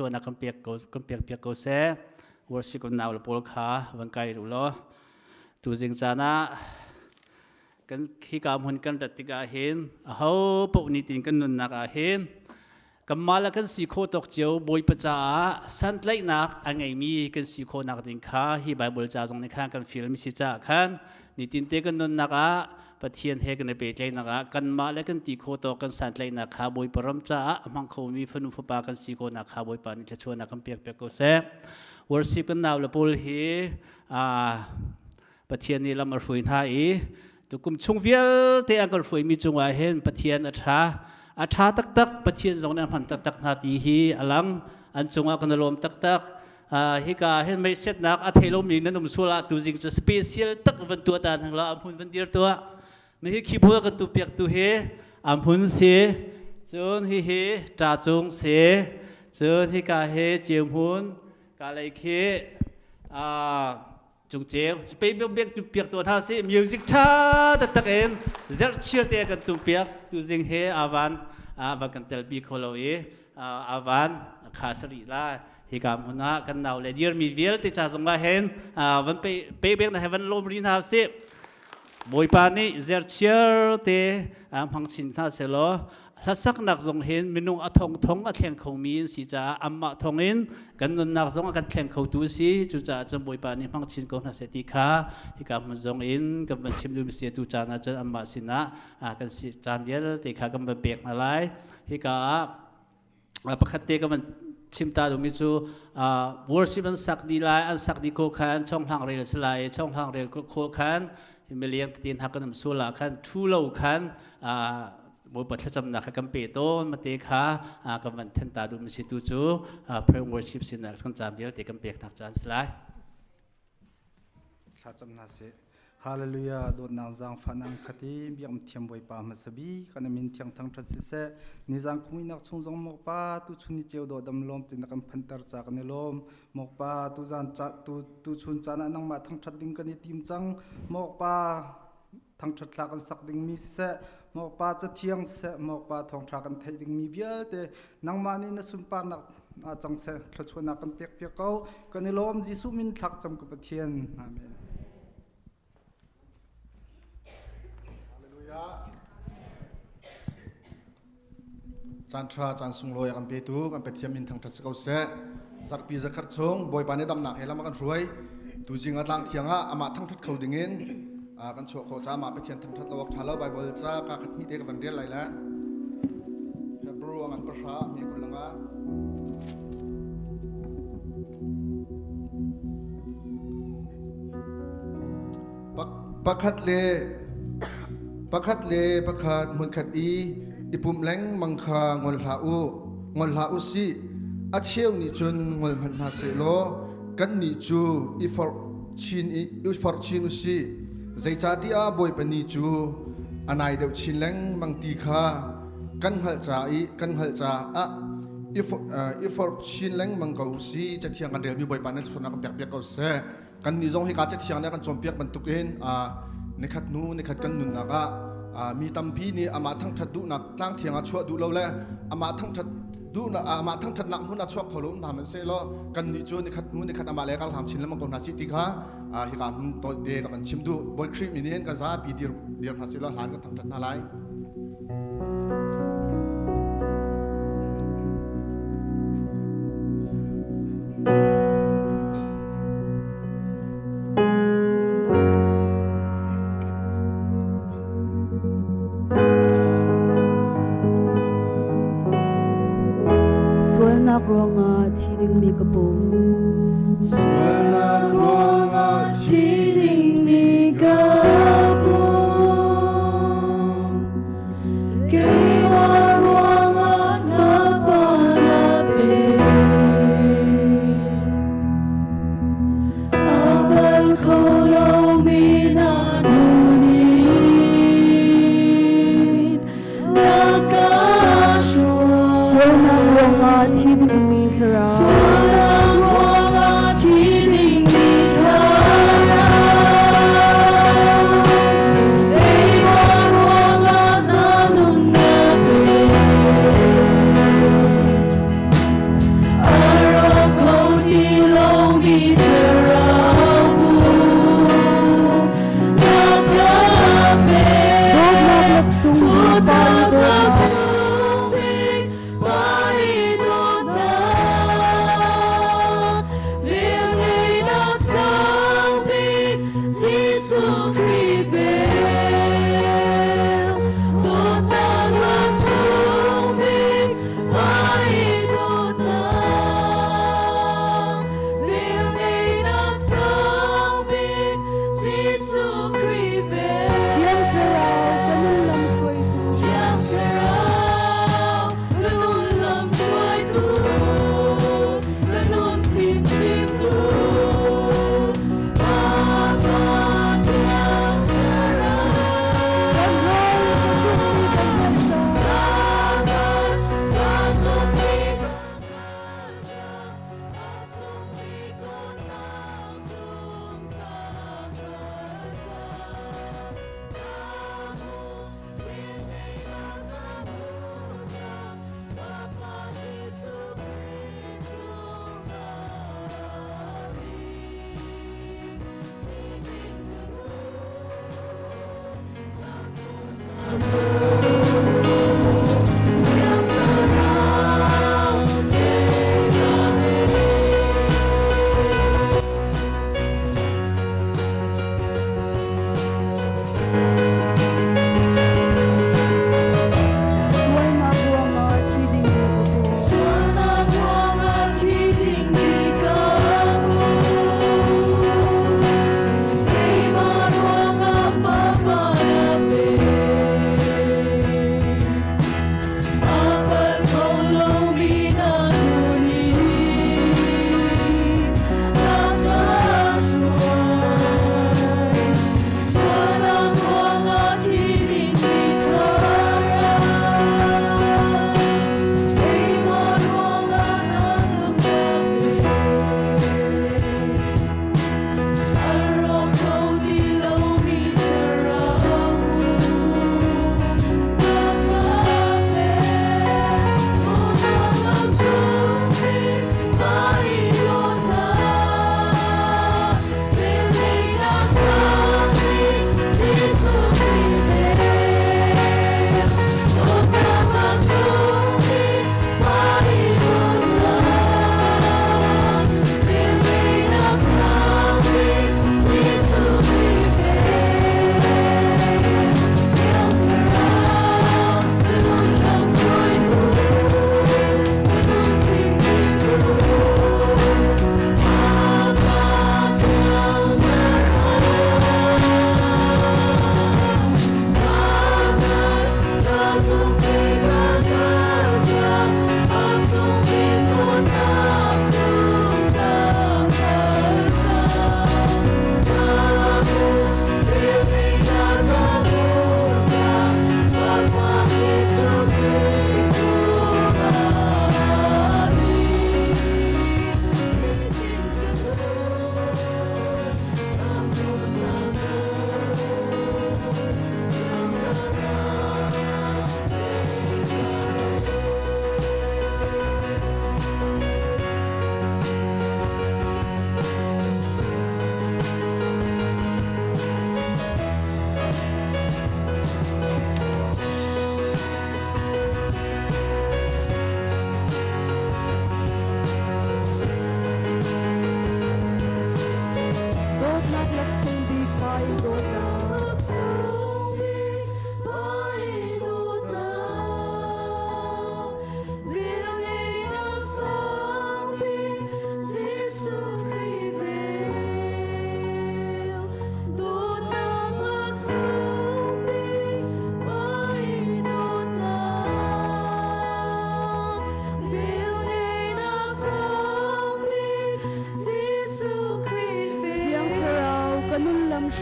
ชัวนักกันเปียกโกเซ่วอร์ชิกันนาวละปอลขาวันไกรู้ล้อตัวจริงจานะกันขี้กามหุ่นกันตัดติกาเห็นเขาปกนิติกันนุนนักเห็นกำมาละกันสีโคตกเจียวบอยประจาสันไลนักอันไงมีกันสีโคนักติงขาที่ไบเบิลจ้าตรงในข้างกันฟิลมิสิจ้าขันนิตินเตกันนุนนักปะเทียนเฮกันในเปรตเลยนักกันมาละกันตีโคตกันสันไลนักขาบอยปรำจ้ามังเขามีฟนุฟปากันสีโคนักขาบอยปานิจะชวนนักกันเปียกโกเซ่วอร์ชิกันนาวละปุลฮีปะเทียนนี่ละมาฝุ่นท่าตุกุมชงเวียลเตอังกฤษฝุยมีจงว่าเห็นปะเทียนอาชาตักปะเทียนตรงนั้นพันตักนาทีฮีอลังอันจงว่ากันลมตักฮิกาเห็นไม่เสร็จนักอัฐิลมนี้นั่นนุ่มสุราตัวจริงจะสเปเชียลตักวันตัวตาทั้งเราอัมพุนวันเดียร์ตัวไม่ให้ขี้บัวกันตัวเปียกตัวเฮอัมพุนเสียจนเฮจ่าจงเสียจนฮิกาเฮเจียมพุนกาเลยเคจงเจียวไปเบียกตุเปียกตัวท่าสิมิวสิกชาตักเอ็นเซอร์เชียร์เตะกันตุเปียกตุจิงเฮอาวันกันเตลบีโคโลอาวันคาสรีลาฮิกามหุนะกันนาวเลเดียร์มีเวียลติจ่าสงว่าเห็นวันไปเบียกในวันลมรินท่าสิบอยปานี่เซอร์เชียร์เตะพังชินท่าเซโลถ้าสักนักทรงเห็นมินุอัทงอัดแข่งเขามีนสิจ้าอัมมาทงอินกันนุนนักทรงกันแข่งเขาดูสิจุจ้าจำบอยปานี่พังชินกองนักเศรษฐีข้าที่การมันทรงอินกันมันชิมดูมิเสียตุจ้านะจนอัมมาสินะกันสิจามเยลติข้ากันมันเปียกอะไรที่การประคัตเตกันมันชิมตาดูมิจูวอร์ชิมันสักดีไลอันสักดีโคขันช่องทางเรลสไลช่องทางเรลโคขันเมเลียงตีนหักกันน้ำสุราขันทูโลขันบทจำหนักกัมเปโต้มาเตะขากับมันเทนตาดูมิสิตูจูเพลงวอร์ชิปสินักกันจำเดียวเตะกัมเปกนักจันสไลข้าจำนาเสฮาเลลูยาโดนนางจางฟันังคติบียมเทียมบอยปามาสบีกันมินเทียงทั้งทัศเสนิจังคุมินักชงจงมกปาตุชุนิเจียวโดดำลมตินักพันตรจากนิลมมกปาตุจานจักตุชุนจานังมาทั้งชัดดิ่งกันทีมจังมกปาทั้งชัดหลักกันสักดิ่งมีเสมอกปาจะเทียงเสมอกปาทองทรากันไทยดิ่งมีเบียเตนังมานี่นสุนปานักจังเสขลุ่ชวนักกันเปียกเขากันนิลมจิสุมินทักจำกับเทียนอาเมนจานทราจานสุงโลยกันเปตูกันเปเทียมินทางทัศเขาเสสักปีจะขัดชงบอยปานี่ดำหนักให้ละมากันช่วยตูจริงอัดลังเทียงอามาทั้งทัดเขาดิ่งเงินกันโชว์เขาจ้ามาไปเทียนทำทัดละวักทาร์ไบเบิลจ้ากาขัดนิเตกันเรียนไรแล้วเฮบรูอันประชามีกุลังปักขัดเล่ปักขัดมุนขัดอีปุ่มแหลงมังคางอลหาอุสิอาเชียวนิจุนงอลมันมาเสโลกันนิจูอีฟอร์ชินอุสิใจจ่าที่อาบอยปนิจูอันไหนเดียวชินแหลงมังตีขากันหัลจ่าอีฟอร์ชินแหลงมังเกาสิจะเที่ยงกันเดียวมีบอยปานันส่วนนักเปียกเขาเสกันนิจงให้การจะเที่ยงเนี่ยกันจอมเปียกมันตุกเองในขัดนู้ในขัดกันนุนนักมีตั้มพีนี่อามาทั้งชัดดูนักตั้งเทียงชั่วดูเราแหละอามาทั้งชัดดูนักอามาทั้งชัดนักมุนักชั่วขลุ่มทำมันเสร็จแล้วกันนิจงในขัดนู้ในขัดอามาเลยก็ทำชินแล้วมันก็น่าสิติค่ะฮิกามุนตัวเด็กกันชิมดูบอยครีมมินิเอนกันซาปีเดียร์น่าสิแล้วหลานกันทั้งชัดน่าไล่นักร้องที่ดิ่งมีกระปุกส่วนนักร้องที่ดิ่งมีกระปุกเกี่ยวร้องฟ้าปนาเปอาเบลโคโลมีนานูนีนักาชัวส่วนนักร้องที่ดิ่งมีเธอส่วนนักร้องที่ดิ่งมีเธอเอวาร้องนานุนนาเปอา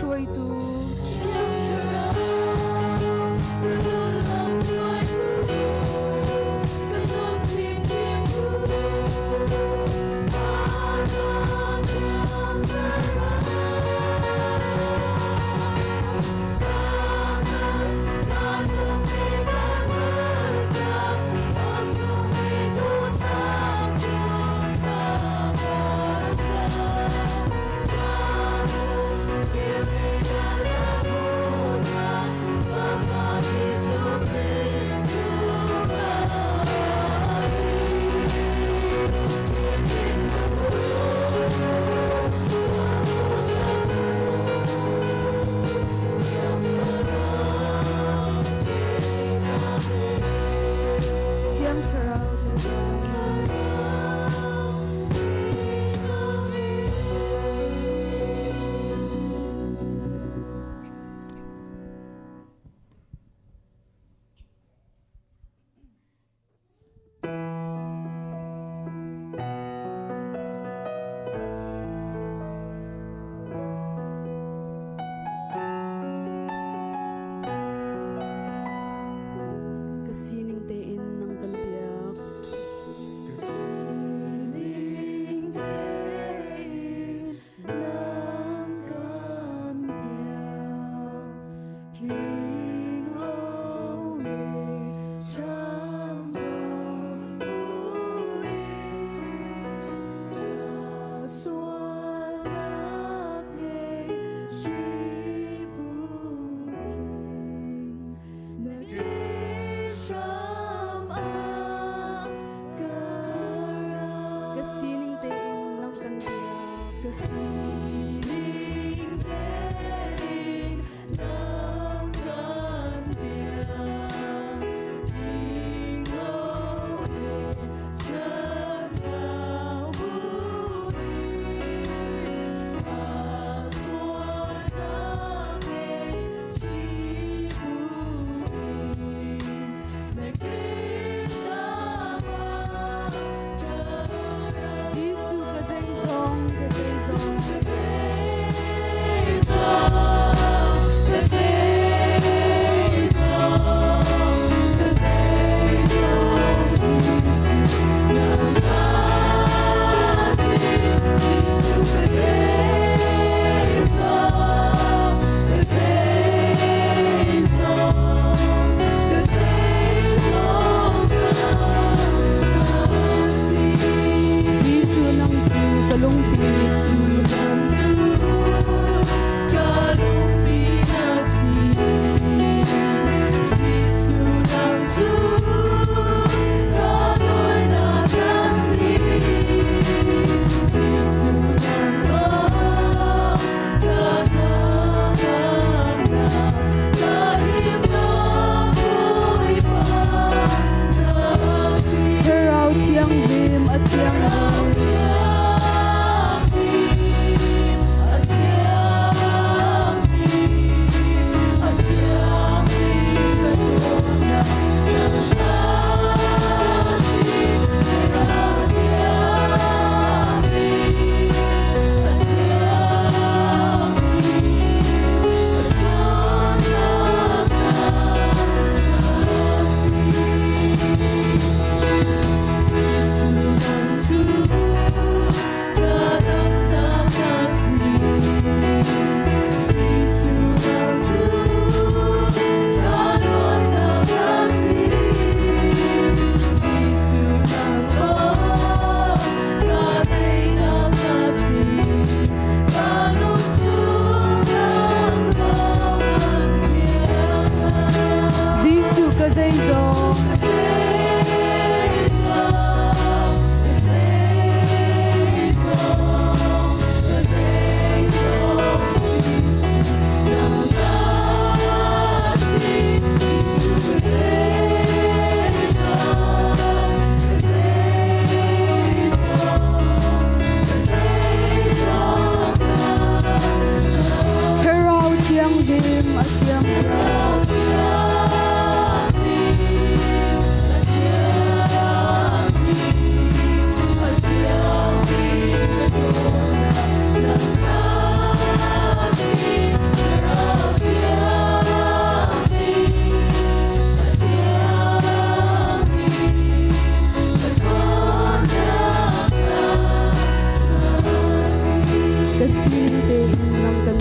xuôi tu chẳng chờ đâu cứ luôn lòng xuôi tu cứ luôn tìm tìm tu Tiang Sarau Kasining tiin ng kanpiyak Kasining tiin ng kanpiyak King Lowe Cham Bui Suanak ngay Shibuin Nag-isham akara Kasining tiin ng kantiyak Kasining tiin ng kantiyak King Lowe Cham Buin Aswanak ngay Shibuin Nag-isham akara Sisu ka sa isong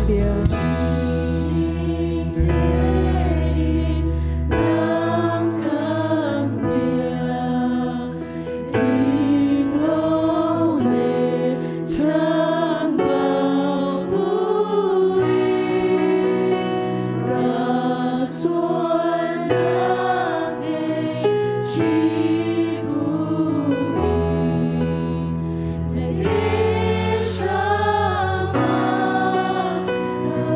Hãy subscribe cho kênh Ghiền Mì Gõ để không bỏ lỡ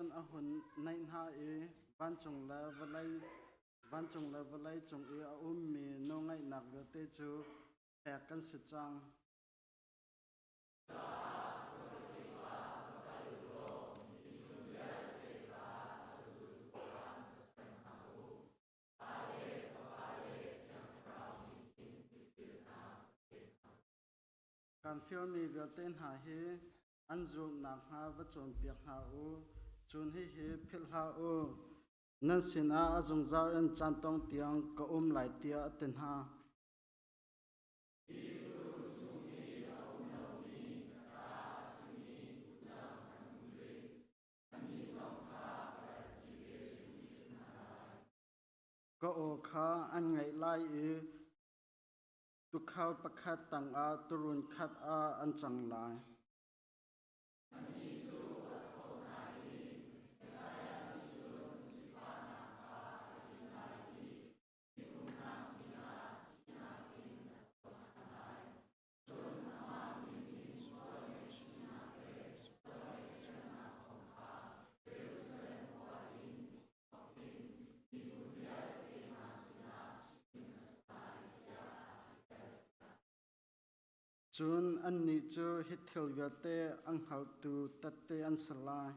a hun nai na e van chung la valai chung e a mi no ngai nak ga te chu pek kan si chang kan feel mi vel ten ha hi an zu nak ha va chon piak ha u chun hi phil ha u nan sin a azung zar en chan tong tiang ka lai tia ten ha ka o kha an ngai lai e tu khao pakhat tang a turun khat a an chang lai chun an ni chu hi thil velte ang hal tu tatte an salai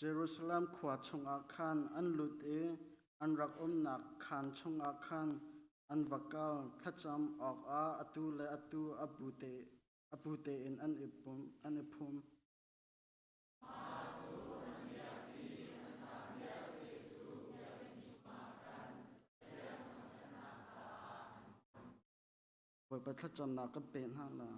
Jerusalem khwa chunga khan an lut e an rak nak khan chunga khan an vakal thacham ok a atu le atu abute in an ipum poi pa thacham na ka pen hang la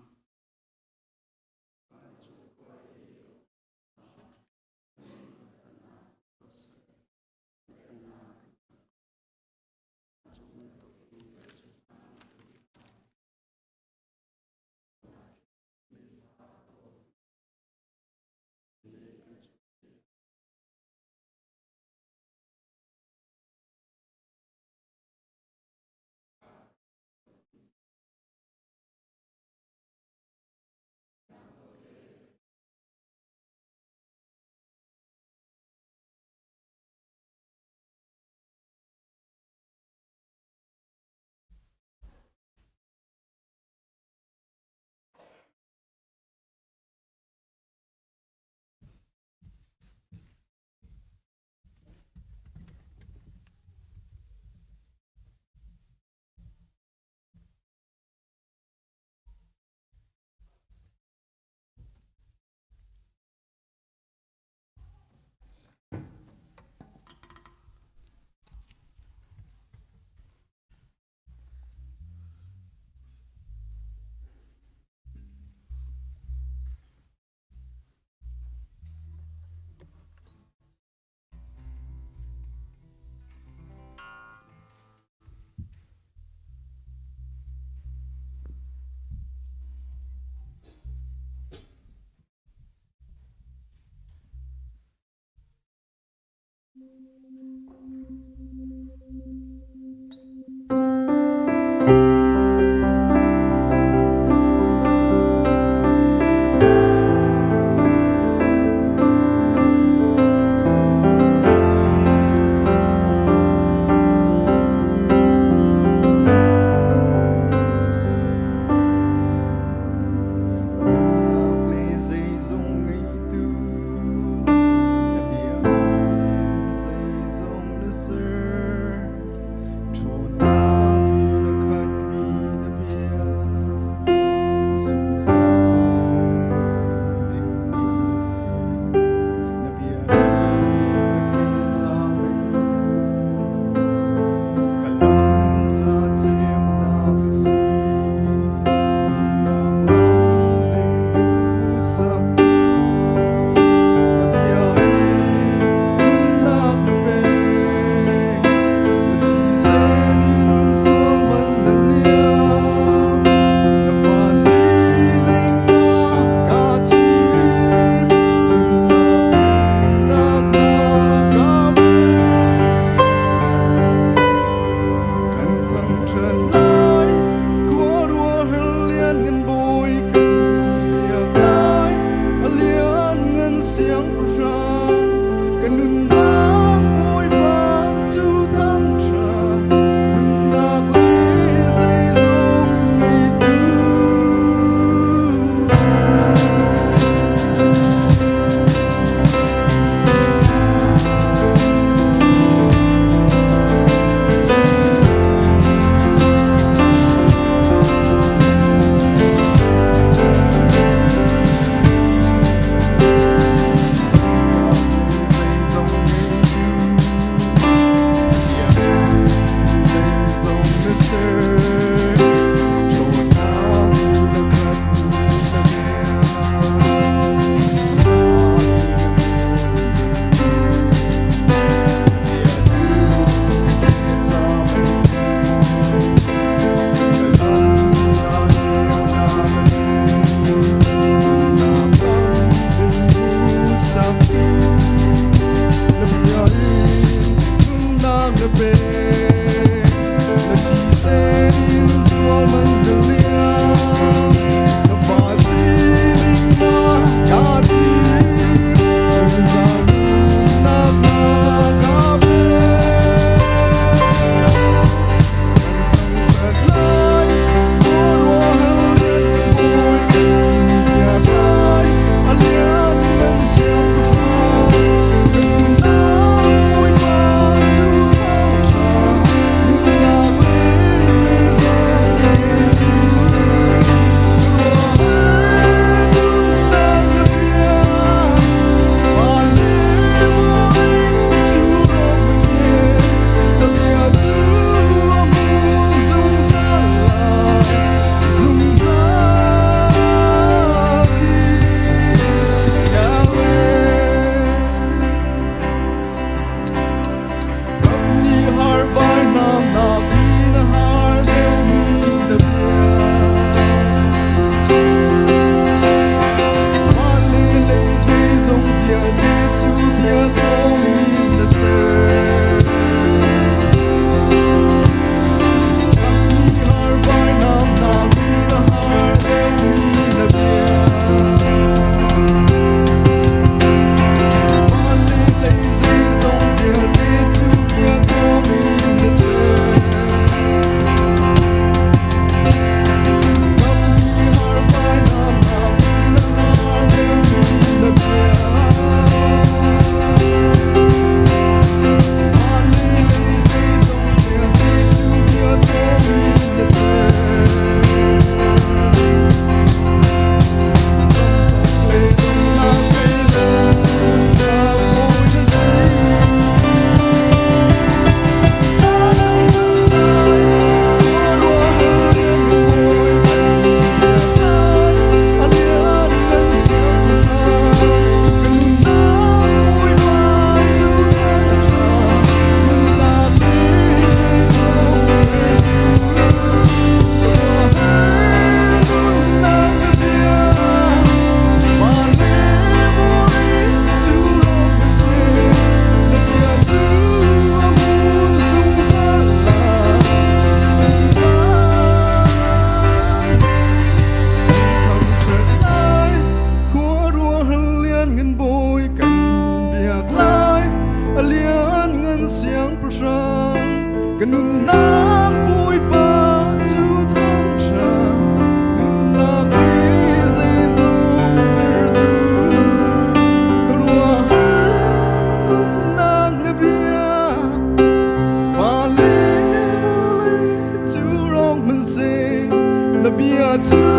ระเบียดชื่อ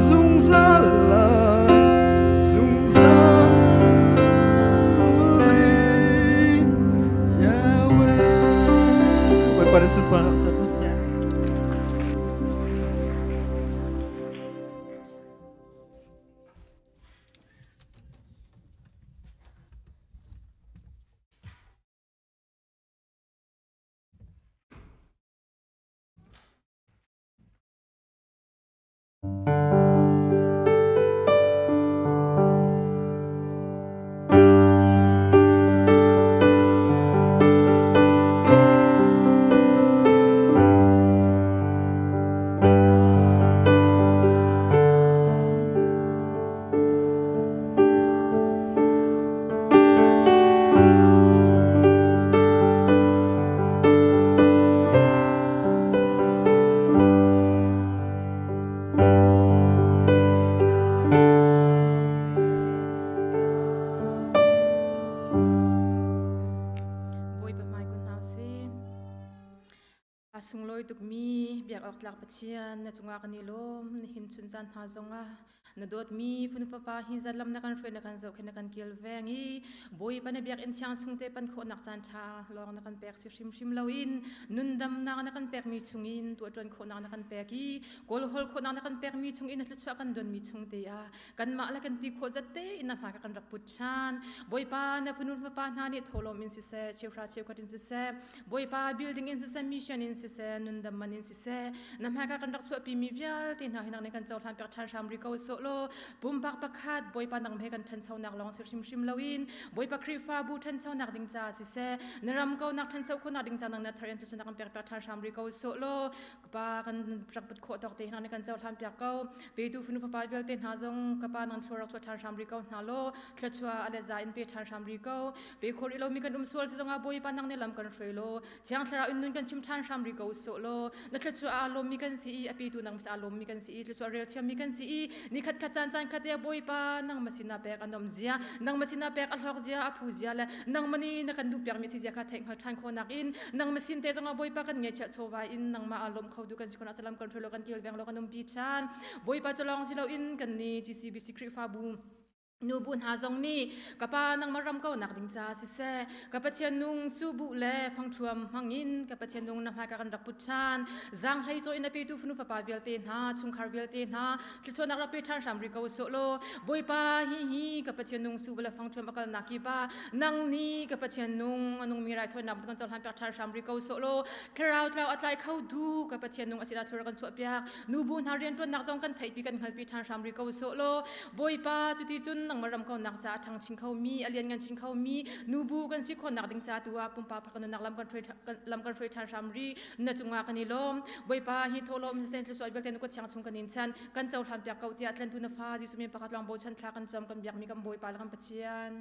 ซุงซาลาซุงซาลียาเว Voi pare să părăță cu se. Asung loi tuk mi biak ok lak pachian na chunga kanilom ni hin chunjan ha zonga na dot mi funu papa hin zalam na kan fre na kan zau khen na kan kil vengi boi pa na biak in chang sungte pan kho nak chan tha long na kan pek sim sim lawin nundam na kan pek mi chungin tu atron kho na kan pek ki kol hol kho na kan pek mi chungin na chwa kan don mi chungte ya kan ma la kan ti kho zatte in ha kan rak puchan boi pa na funu papa na ni tholom in si se chewra chew katin si se boi pa building in si se mission in si se nundam manin si se nam ha kan rak chwa pi mi vial tin ha hinang ne kan chaw than pek than sham ri ko so lo bum bak pakhat boi pa nang me kan than chaw nak long sim sim lawin boi pa kri fa bu than chaw nak ding cha si se naram ko nak than chaw ko nak ding cha nang na tharen tu nak pek pek than sham ri ko so lo pa kan rak pat kho tok te hinang ne kan chaw than pek ko pe tu funu fa vial ten ha jong ka pa nang thora chwa than sham ri ko na lo thla chwa ale za in pe than sham ri ko pe khori lo mi kan sol si jong a boi pa nang ne lam kan threi lo chang thra in nun kan chim than sham ri ko so lo na thla chwa a lo mi kan si api tu nang sa lo mi kan si thla chwa rel cham mi kan si ni khat khat chan khat ya boi pa nang masina pek anom zia nang masina pek al hok zia aphu zia la nang mani na kan du pek mi si zia kha theng hal than kho nak in nang masin te jong a boi pa kan nge cha chowa in nang ma alom khau du kan sikona salam kan thlo kan kil veng lo kan um pi chan boi pa chalong si lo in kan ni gcb secret fa bu nubun ha zong ni kapa nang maram ko nak ding cha si se kapa chian nung su bu le phang thuam hangin kapa chian nung na ha ka kan rak puchan zang hai zo in a pe tu funu fa pa vel te na chung khar vel te na thil chon nak ra pe than sam ri ko so lo boi pa hi kapa chian nung su bula phang thuam akal na ki ba nang ni kapa chian nung anung mi rai thoi nam kan chol han pek than sam ri ko so lo tlau atlai khau du kapa chian nung asira thor kan chua pyak nubun ha rian ton nak zong kan thai pi kan hal pi than sam ri ko so lo boi pa chuti chun nang maram ko nak cha thang ching khau mi alian ngan ching khau mi nubu kan si khon nak ding cha tuwa pumpa phakan nak lam kan threi than samri na chunga kani lom boi pa hi tholom sen thlu soi belten ko chang chung kanin chan kan chaw than pyak kau ti atlan tu na fa ji sumin pakhat lang bo chan thla kan cham kan biak mi kan boi pa la kan pachian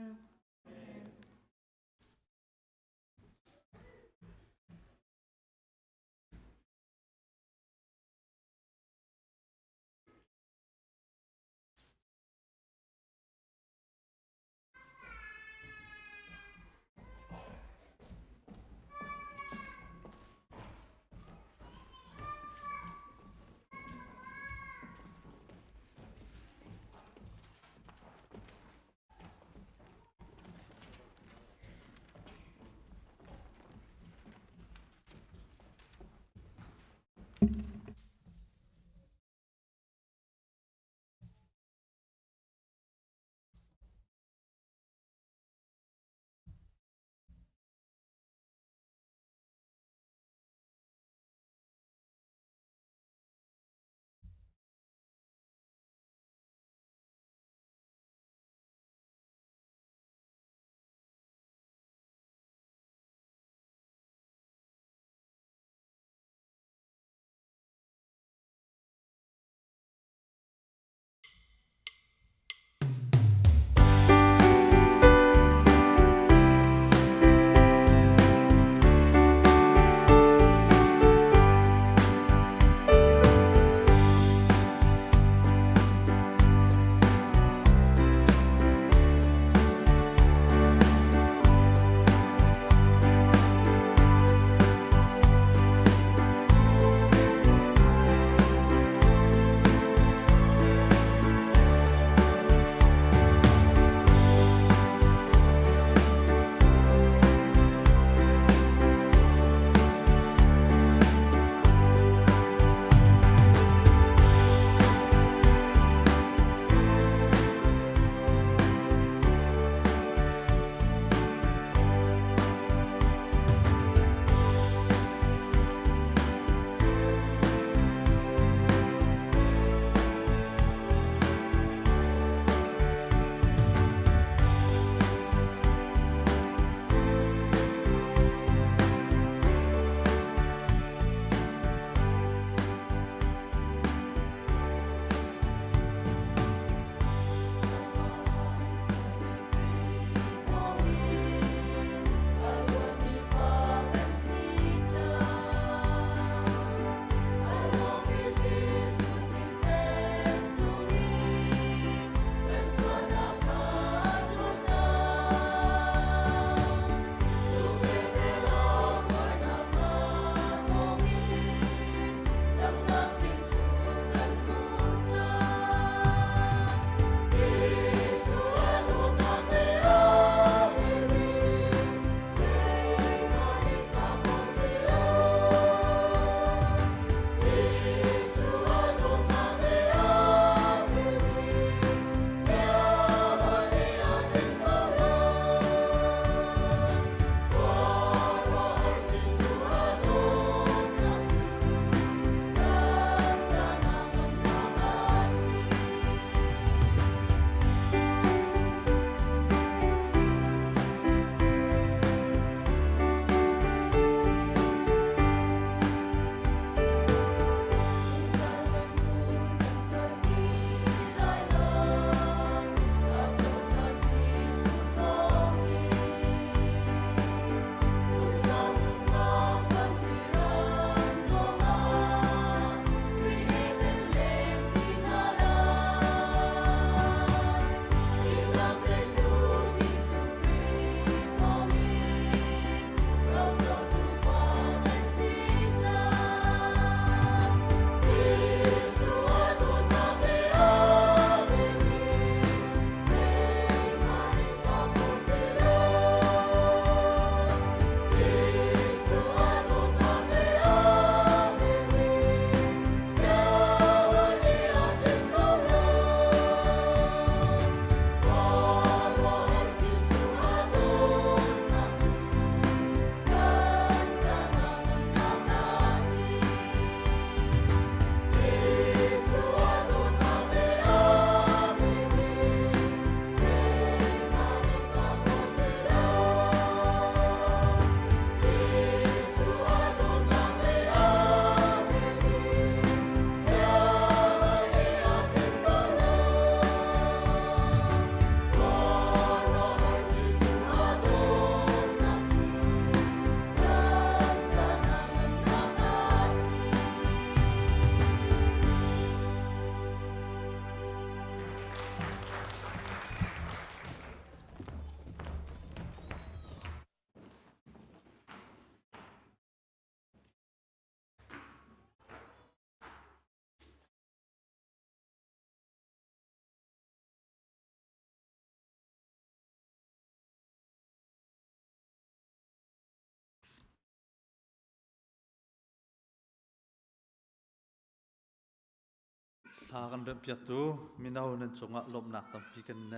thàกันเริ่มเปียกตัวมีน่าหนึ่งจงอ่ะลมหนักตั้งปีกันใน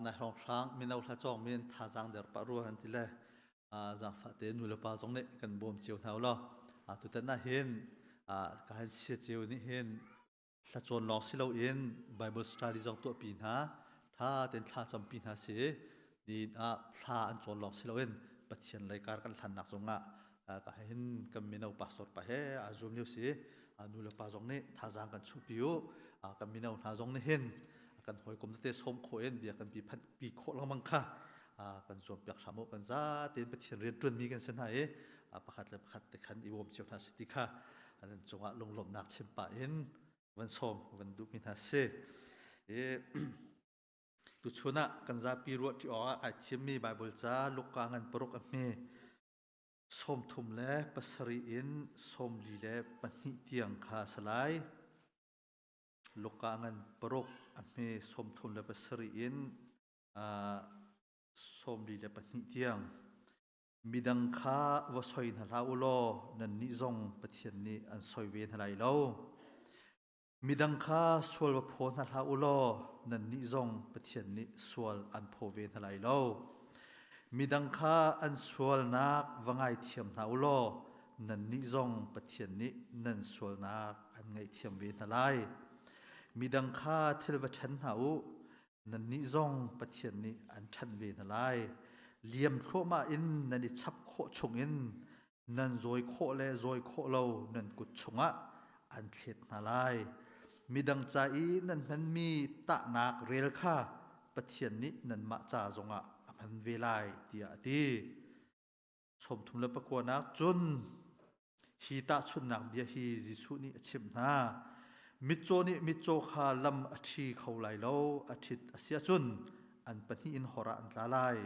ในห้องช้างมีน่าท่าจองมีท่าจางเดือดปะรัวหันทีเลยจางฝัดเดินหนุนปะจงเนี่ยกันบ่มเจียวเท้าล้อตุตันน่าเห็นการเสียเจียวนี่เห็นถ้าจนลองสิเราเอง Bible Study จงตัวปีนะถ้าเดินท่าจำปีนะสิดีท่าอันจนลองสิเราเองปะเทียนรายการกันทันหนักจงก็เห็นกันมีน่าปัสสาวะไปเฮจุ่มเลี้ยวสิหนุนปะจงเนี่ยท่าจางกันชุบอยู่กันมีน่าท่าจงเนี่ยเห็นกันหอยกลมเตะส้มโคเอ็นเบียกันปีโคลังมังค่ะกันส่วนเปียกสามุกันซาเตียนปะเทียนเรียนจนมีกันเส้นไหประคัดเลยประคัดแต่ขันอีวอมเชียวนาสติค่ะอันนั้นจงลงลมนักเชิมป่าเอ็นวันส้มวันดูมินาเซตุชนะกันซาปีรวดที่ออกไอเทียมมีไบเบิลจ้าลูกกางันปรกอเมส้มทุ่มเล่ปัสรีอินส้มลีเล่ปนิเตียงคาสลายลูกกางันปรกอเมส้มทุ่มเล่ปัสรีอินส้มลีเล่ปนิเตียงมีดังข้าวสอยนาลาอุโลนันนิจงปฏิญนี้อันสอยเวทนาลามีดังข้าสวลวโพนาลาอุโลนันนิจงปฏิญนี้สวลอันโพเวทนาลามีดังข้าอันสวลนักวังไอเทียมนาอุโลนันนิจงปฏิญนี้นันสวลนักอันไงเทียมเวทนาลามีดังข้าเทลวชันหาอุนันนิจงปฏิญนี้อันชันเวทนาลาเลี่ยมโคมาอินนันดิชับโคชงอินนันโอยโคเลโอยโคเลวนันกุดชงะอันเข็ดนาลายมีดังใจนันมันมีตะนักเรลค่าปะเทียนนี้นันมาจ่าจงะมันเวลาเดียดีชมทุมเลปกวนักจุนฮีตาชุนนักเบียฮีจิสุนี่ชิมนามิโจนี่มิโจคาลำอชีเขาไหลเลวอาทิตย์เสียจุนอันปนีอินหอระอันลาลาย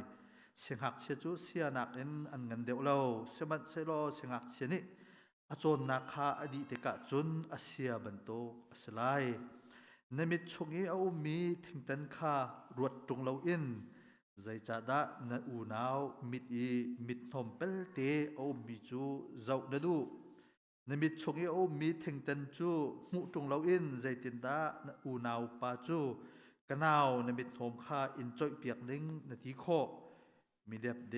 เสียงหักเสียจูเสียนักอินอันเงินเดียวเราเสียมันเสียโลเสียงหักเสียนี่อาจนนักข้าอดีตกะจุนอาเซียบันโตอาสลายในมิตรชงนี้เอามีถึงตันข้ารวดตรงเราอินใจจัดะนอูนาวมิดอีมิดนมเปลเตเอามีจูเจ้าดดูในมิตรชงนี้เอามีถึงตันจูหูตรงเราอินใจตินดานอูนาวปาจูกันเอาในมิตรนมข้าอินจอยเปียกนิ่งนาทีโคมีเด็บเด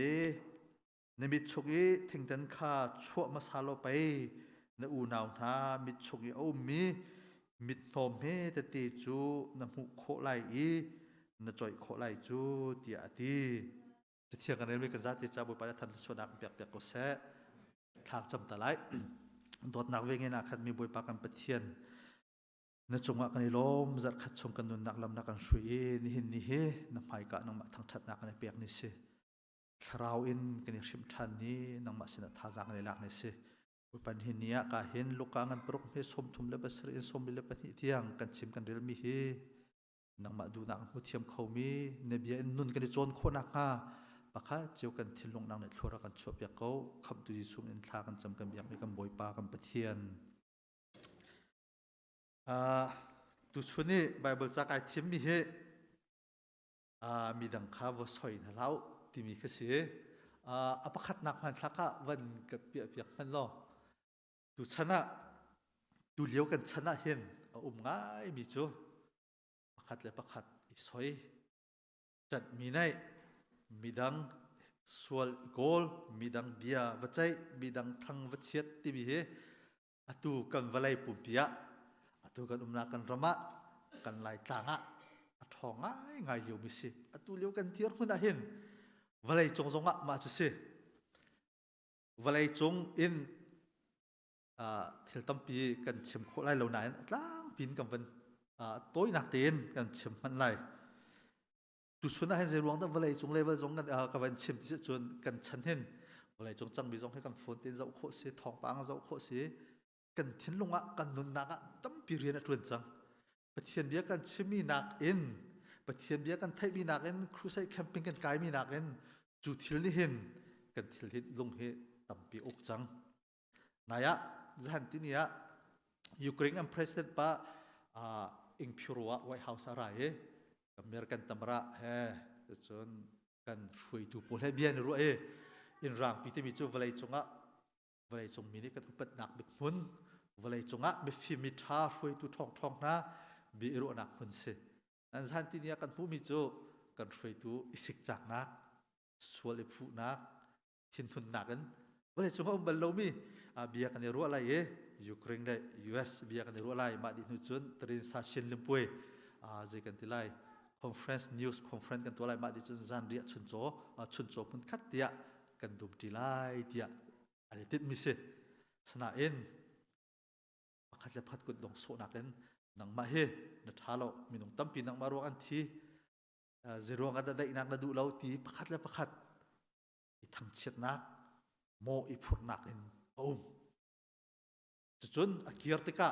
ในมิชุกีถึงตันข้าชั่วมาซาโลไปในอูนาวนามิชุกีเอามีมิดนมเฮตติจูนำหูโคไลอีนจอยโคไลจูเดียดีจะเที่ยงกันเรื่องกันจัดที่จะบุปผาทันส่วนนักเปียกเปียกก็เสะทางจำตะไลโดดนักเวงนักขัดมีบุปผากันปะเทียนนจงว่ากันลมจัดขัดชงกันนุนนักลำนักกันช่วยนี่เห็นนี่เฮนำไปกันนำมาทางชัดนักกันเปียกนี่สิสราวอินกันชิมทันนี้นังมาสินะท่าจางในหลักนี่สิอุปนิหินีก็เห็นลูกกันปรุกเมสมทุมเลบสรินสมบิเลปนิเทียงกันชิมกันเรื่องมีเฮนังมาดูนักมุเทียมเขามีเนบียนนุนกันจนโคนักฮะปะคะเจ้ากันทิลงนังในทัวร์กันชอบอยากเขาขับดูยิสุมอินทากันจำกันอยากมีกันบอยปากันปะเทียนดูชุนี้ไบเบิลจากไอทิมมีเฮมีดังข้าวสอยนะแล้วที่มีคือสิอภัทนักมันสักวันกับเปียกมันล้อดูชนะดูเลี้ยวกันชนะเห็นง่ายมีจูอภัทเลยอภัทอิสอยจัดมีในมีดังสวลโกลมีดังเบียวัจัยมีดังทังวัชเชียที่มีเหตุกันวลัยปุ่มเปียกันนักกันรำกันไล่ต่างทองง่ายอยู่มิสิเลี้ยวกันเทียร์คนได้เห็นวลัยจงมาจุสิวลัยจงอินเที่ยวตั้มปีกันเชื่อมโคไลเหล่านั้นล้างปีนกันวันโต้ยนักเตียนกันเชื่อมมันไลดูชนได้เห็นใจรวงแต่วลัยจงเลวจงกันกันวันเชื่อมที่จะชวนกันชันเห็นวลัยจงจังมีจงให้กันฝนเตียนเจ้าโคสีทองปังเจ้าโคสีกันทิ้งลงกันนุนนักตั้มปีเรียนชวนจังปะเทียนเบียกันเชื่อมีนักอินปะเทียนเบียกันไทยมีนักอินครูใช้แคมปิ้งกันไกด์มีนักอินจุดที่นี่เห็นกันที่นี่ลงเหตุตั้มปีอกจังนายะจันที่นี่ยูเครนอันประธานป้าอิงพิรัวไวท์เฮาส์อะไรอเมริกันตำระจนกันช่วยดูพลให้เบียนรู้อินร่างปีที่มีจูวลัยจงวลัยจงมีนี่กันอุปนักบิกมุน vlei chunga mi fi mi tha hrui tu thong na bi ro nak hun se nan zan ti nia kan hu mi chu kan hrui tu isik chak nak sual e phu nak thin thun nak an vlei chunga bal lo mi bia kan ro lai e Ukraine le US bia kan ro lai ma di nu chun trin sa shin limpui je kan ti lai conference news conference kan to lai ma di chun zan ria chun cho pun khat tia kan dum ti lai tia ani tit mi se sana en pakhat le phat kut dong so nak en nang ma he na thalo minung tampi nang maro an thi zero ga da dai nak na du lo ti pakhat le pakhat i thang chet nak mo i phur nak en chun a kiar te ka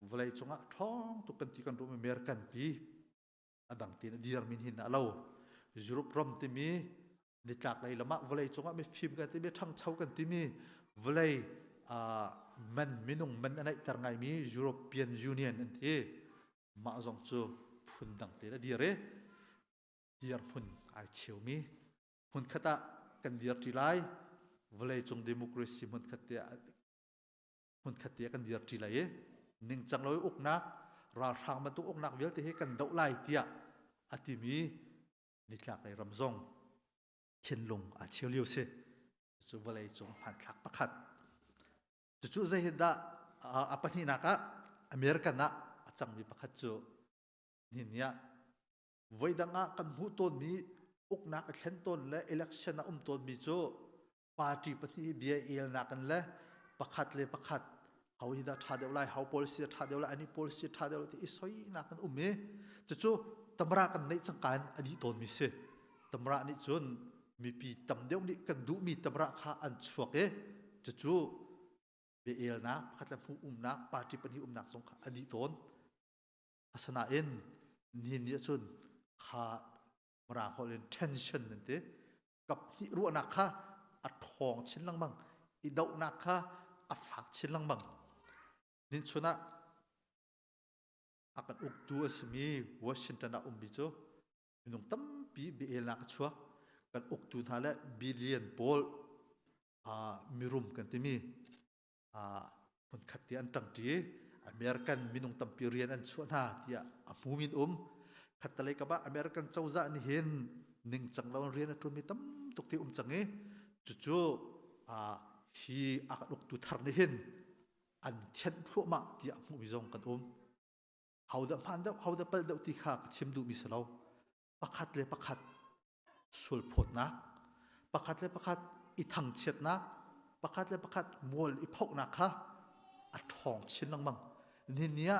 vlei chunga thong tu kan ti kan ro me mer kan pi adang tin dir min hin alo Europe rom ti mi ni tlak lai lama vlei chunga me phim kan ti mi thang chau kan ti mi vlei man minung man anai tar ngai mi European Union an thi ma zong chu phun dang te la dire dir phun ai cheu mi phun khata kan dir ti lai vlei chung democracy mun khatia kan dir ti lai e ning chang loi uk nak ra thang ma tu uk nak vel te he kan dau lai tia atimi ni tlak lai ramzong chen lung a cheu liu se chu vlei chung phan thak pakhat chu zai da apani naka America na achang mi pakhat chu ninia voidanga kan hu ton mi uk nak a thlen ton le election na ton mi chu party pati bia el na kan le pakhat le pakhat how hi da tha deu lai how policy tha deu lai ani policy tha deu ti isoi na kan me chu tamra kan nei changkan ani ton mi se tamra ni chun mi pi tam deu ni kan du mi tamra kha an chuak e chu be el na pakhat la hu na party pani nak song kha ani ton asana en ni chun kha mara holen tension nte kap ni ru na kha a thong chin lang mang i dau na kha a phak chin lang mang nin chuna akan uk tu asmi Washington na bi cho minung tam pi bi el na chuak kan uk tu thala billion pol mirum kan ti mi pun khati an tang ti American minung tam pi rian an chuana tia amumin khatalai ka ba American chauza ni hen ning changlaw rian atun mi tam tuk ti change chu hi akan uk tu thar ni hen an chen phu ma tia mu bi zong kan hauda pal deuh ti kha chim du mi salo pakhat le pakhat sul phot na pakhat le pakhat i thang chet na pakhat le pakhat mol i phok na kha a thong chin lang mang ninia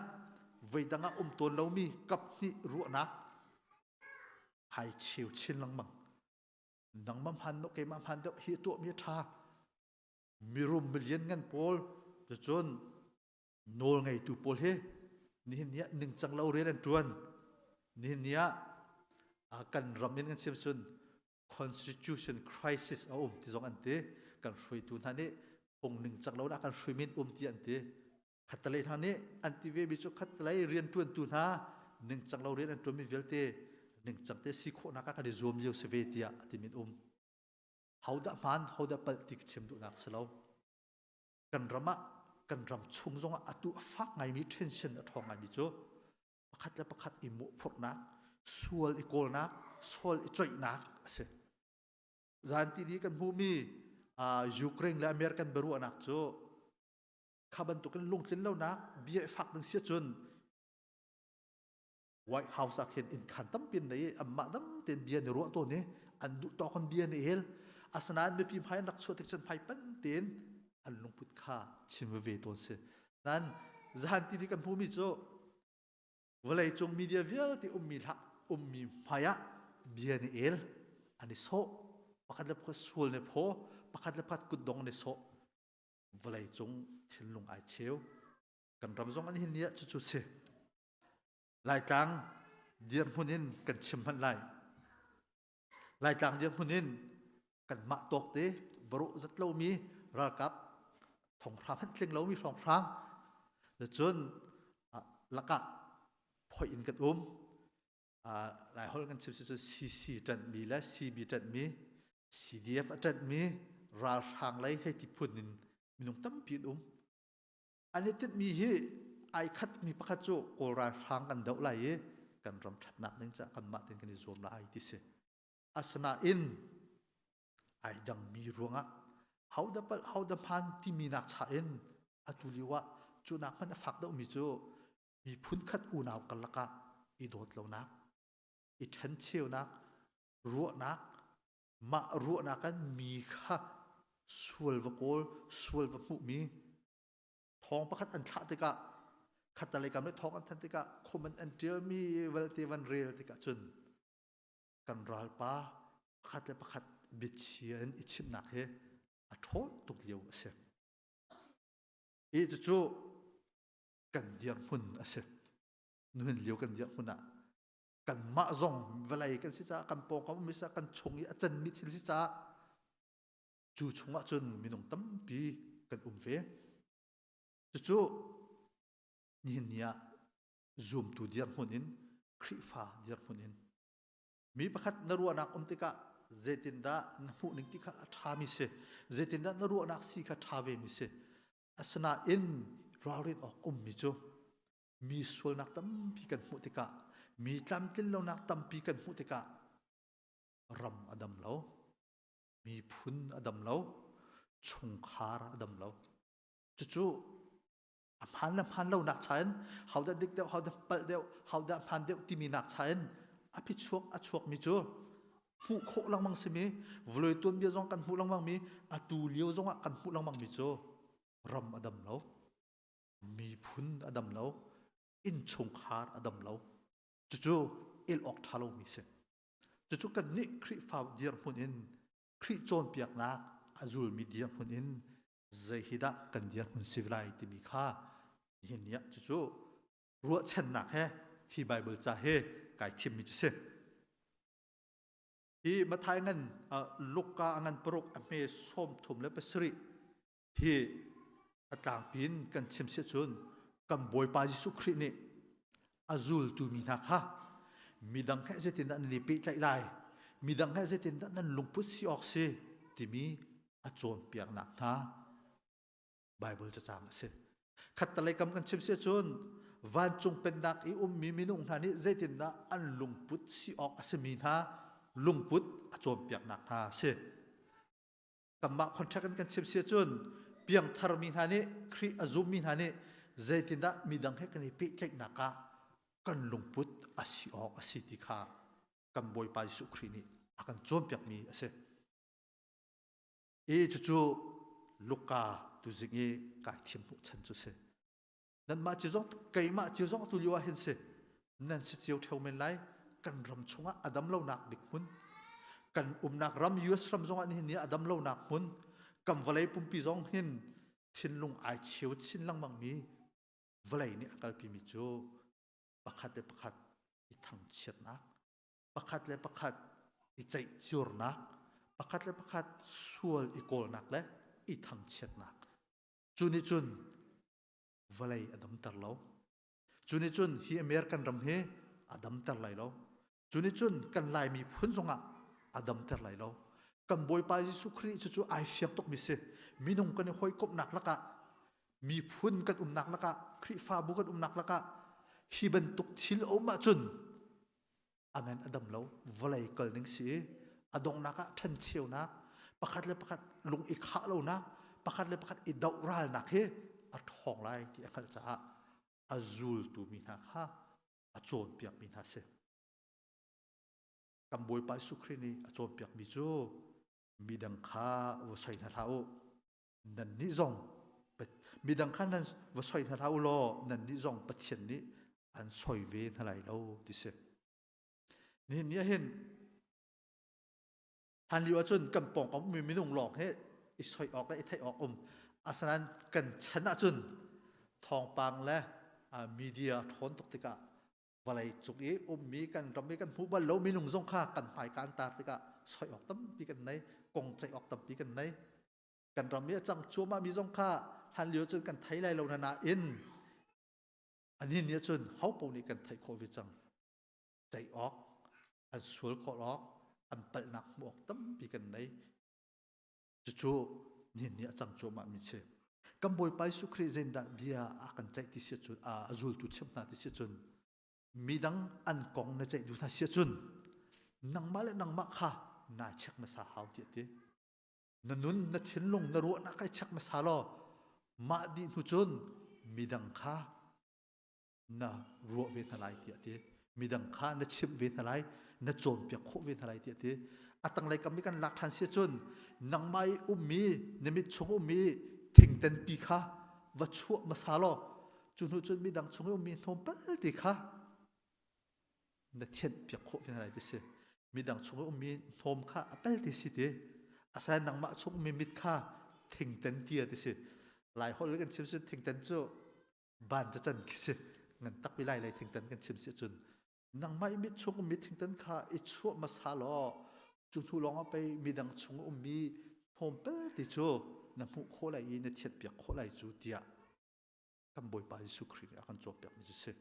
veidanga ton lo mi kap ni ru na hai chiu chin lang mang nang mam han no ke mam han deuh hi tu mi tha mirum million ngan pol chon nol ngai tu pol he ninia ning changlo ren an tuan ninia kan ramin ngan sim sun constitution crisis ti zong ante kan hrui tu thane pong ning changlo na kan hrui min ti ante khatalai thane anti ve bi chu khatalai rian tuan tu na ning changlo ren an tu mi velte ning changte si kho na ka de zoom yo se ve tia ti min hauda man hauda pal tik chem du nak salo kan ram chung zonga atu fak ngai mi tension a thong ngai mi chu pakhat la pakhat i mu phok na sual i kol na sol i choi na ase zan ti di kan hu mi Ukraine la American beru anak chu khaban tu kan lung tlin lo na bia fak nang sia chun White House akhen in khan tam pin nei amma dam ten bia ne ro to ne an du to kon bia ne el asanan me pi phai nak chu tek chan phai pan ten an lung put kha chim ve ton se nan zan ti di kan hu mi chu vlei chung media vial ti mi phaya bia ne el ani so pakhat la pakhat sul ne pho pakhat la pakhat kut dong ne so vlei chung thilung ai cheu kan ram zong an hin nia chu se lai tang dian hunin kan chim han lai tang dian hunin kan ma tok te baru zat lo mi ra kap thong kham han tling lo mi thong kham de chun laka phoi in kan lai hol kan chim chu CC tan mi la CB tan mi CDF tan mi ra hang lai he ti phunin minung tam pi อันนี้ติดมีฮีไอคัดมีประคัดโจโกราทางกันเดาไหลกันรำชัดนักนึงจะกันมาตินกันในโซนละไอที่เสอาสนะอินไอดังมีรวงอ่ะเขาดับพันที่มีนักชาอินอตุลิวะจูนักมันฝักเดามีโจมีพุนคัดอูนาวกันละกะอีโดดเหล่านักอีเทนเชียวนักรัวนักมารัวนักกันมีค่ะสวลวโกลสวลวมุมีทองประคัดอันทัดติกะขัดอะไรกันด้วยทองอันทัดติกะคมอันเดียวมีเวลตีวันเรียลติกะจนกันรัลป้าประคัดเลยประคัดบิดเชียนอิชิมนักเฮอโทษตุกเลียวเสียอีจู่กันเดียงหุ่นเสียนู่นเลียวกันเดียงหุ่นอะกันมาซงเวลากันสิจ้ากันปองกันมิสากันชงอีอาจารย์มิทิลสิจ้าจู่ชงอาจนมีน้องตั้มปีกันเวจู่นี่เนี่ยซูมตัวเดียงหุ่นินคริฟ้าเดียงหุ่นินมีประคัดนรัวนักติกะเจตินดานผู้หนึ่งติกะทามิเสเจตินดานรัวนักสิกะทาเวมิเสอาสนะอินราวรินออกมิจูมีส่วนนักตั้มปีกันมุติกะมีจำตินเรานักตั้มปีกันมุติกะรำอดัมเรามีพุนอดัมเราชงคาร์อดัมเราจู่พันเรานักชันเขาได้ดิกเดียวเขาได้เปิดเดียวเขาได้พันเดียวที่มีนักชันอภิชวกมิจูหูโคลังมังสิมีวลอยตัวเบียจงกันหูลังมังมีอตูเลียวจงกันหูลังมังมิจูรำอดัมเรามีพุนอดัมเราอินชงคาร์อดัมเราจู่เอลออกทาโลมิเซจู่กันนิคริฟาวเดียร์พุนินคริโจนเปียกนักอาจูลมีเดียร์พุนินใจฮิดะกันเดียร์พุนสิวิไลติมีค่าเห็นเนี่ยจู่รัวเช่นนักเฮฮีไบเบิลจ่าเฮไก่ทิมมิจุเซฮีมาทายเงินลูกกาเงินปรุกอเมส้มถุมและเปสริฮีต่างปีนกันชิมเสียจนกันบอยปาจิสุครินี่อาจูลตูมีนักฮะมีดังแค่เจตินนั้นนิปิไลมีดังแค่เจตินนั้นลุงพุทธิออกเสียที่มีอาจวนเปียกหนักนะไบเบิลจะจำเสียขัดตะไลกำกันชิมเสียจนวันจงเป็นนักอีมีมินุงท่านี้เจตินนั้นอันลุงพุทธิออกเสียมีนะลุงพุทธอาจวนเปียกหนักนะเสียกำมาคอนแทคกันชิมเสียจนเปียงทารมีท่านี้ครีอาจุมีท่านี้เจตินนั้นมีดังแค่กันนิปิไลนักกันลุงพุทธอาศิออกอาศิติขากันบอยไปสุขรีนี่อากันจอมเปียกมีเสจู่ลูกกาตุจิงเอไก่ทิมหุชันจุเสนั่นมาจิจงไก่มาจิจงตุลิวาเห็นเสนั่นสิเจียวเทวเมนไลกันรำชงอดัมเล่านักบิกมุนกันนักรำยูสรำจงอันนี้เนี่ยอดัมเล่านักมุนกันวลัยปุ่มปีจงเห็นทินลุงไอเชียวชินลังมังมีวลัยนี่กัลปีมิจูประคัดเลยประคัดอีทางเชียดนักประคัดเลยประคัดอีใจจูรนักประคัดเลยประคัดส่วนอีโกลนักและอีทางเชียดนักจุนจุนวลัยอดัมตร์เราจุนจุนฮีอเมริกันรำเฮอดัมตร์ไหลเราจุนจุนกันลายมีพุ่นทรงอดัมตร์ไหลเรากันบอยไปยิสุครีจู่ไอเสียงตกมิเซมีนุ่งกันห้อยกบหนักละกะมีพุ่นกันหนักละกะครีฟ้าบุกันหนักละกะฮีบันตุกทิลโอมาจุนอเมนอดัมเราวลัยเกิดหนึ่งสีอดงนักทันเชียวนักประคัดเลยประคัดลุงอีกข้าเรานักประคัดเลยประคัดอีดาวราลนักเฮอัดทองไรที่อัคลจ้าอาจูลตูมีนักฮะอาโจนเปียกมีนักเสกัมบอยไปสุครีนีอาโจนเปียกมีจูมีดังข้าวใส่นาท้านันนิจงมีดังข้านั้นว่าใส่นาท้าโลนันนิจงปะเทียนนี้อันสวยเวทอะไรเราดิเสนี่เนี่ยเห็นฮันลิวจนกำปองของมีนุ่งหลอกให้อิสอยออกและอิไทยออกอาสนั้นกันชนะจนทองปังและมีเดียทนตกติกะวลัยจุกอีมีกันรำมีกันผู้บรรลุมีนุ่งทรงข้ากันภายการตาติกะสอยออกตั้มปีกันไหนกงใจออกตั้มปีกันไหนกันรำมีจังชัวมามีทรงข้าฮันลิวจนกันไทยไรเรานาอินอันนี้เนี่ยจนเขาปูนี่กันไทยโควิดจังใจออกอันสวยก็ออกอันเปิดหนักบวกตั้มปีกันไหนจู่ๆนี่เนี่ยจังชัวมามีเช cầm bồi pai su khri zen da bia akan chạy ti sia chun azul tu chim na ti sia chun midang an kong na chạy du na sia chun nang ma le nang ma kha na chek ma sa hau ti ti na nun na thin long na ru na kai chek ma sa lo ma di hu chun midang kha na ru ve na lai ti ti midang kha na chim ve na lai na chom pek kho ve na lai ti ti atang lai kam mi kan lak than sia chun nang mai mi nimit chung mi thing ten pi kha va chu ma sa lo chun hu chun midang chung mi thom pa ti kha na thiet pek kho ve na lai ti se midang chung mi thom kha apel ti si ti asai nang ma chung mi mit kha thing ten ti ti se lai hol kan chim se thing ten chu ban cha chan ki se ngan tak pi lai lai thing ten kan chim se chun nang mai mit chung mi thing ten kha i chu ma sa lo chun thu long pe midang chung mi thom pa ti chu na mu kho lai na thiet pek kho lai chu tia kam boi pa Jesu Christ akan chop pek mi se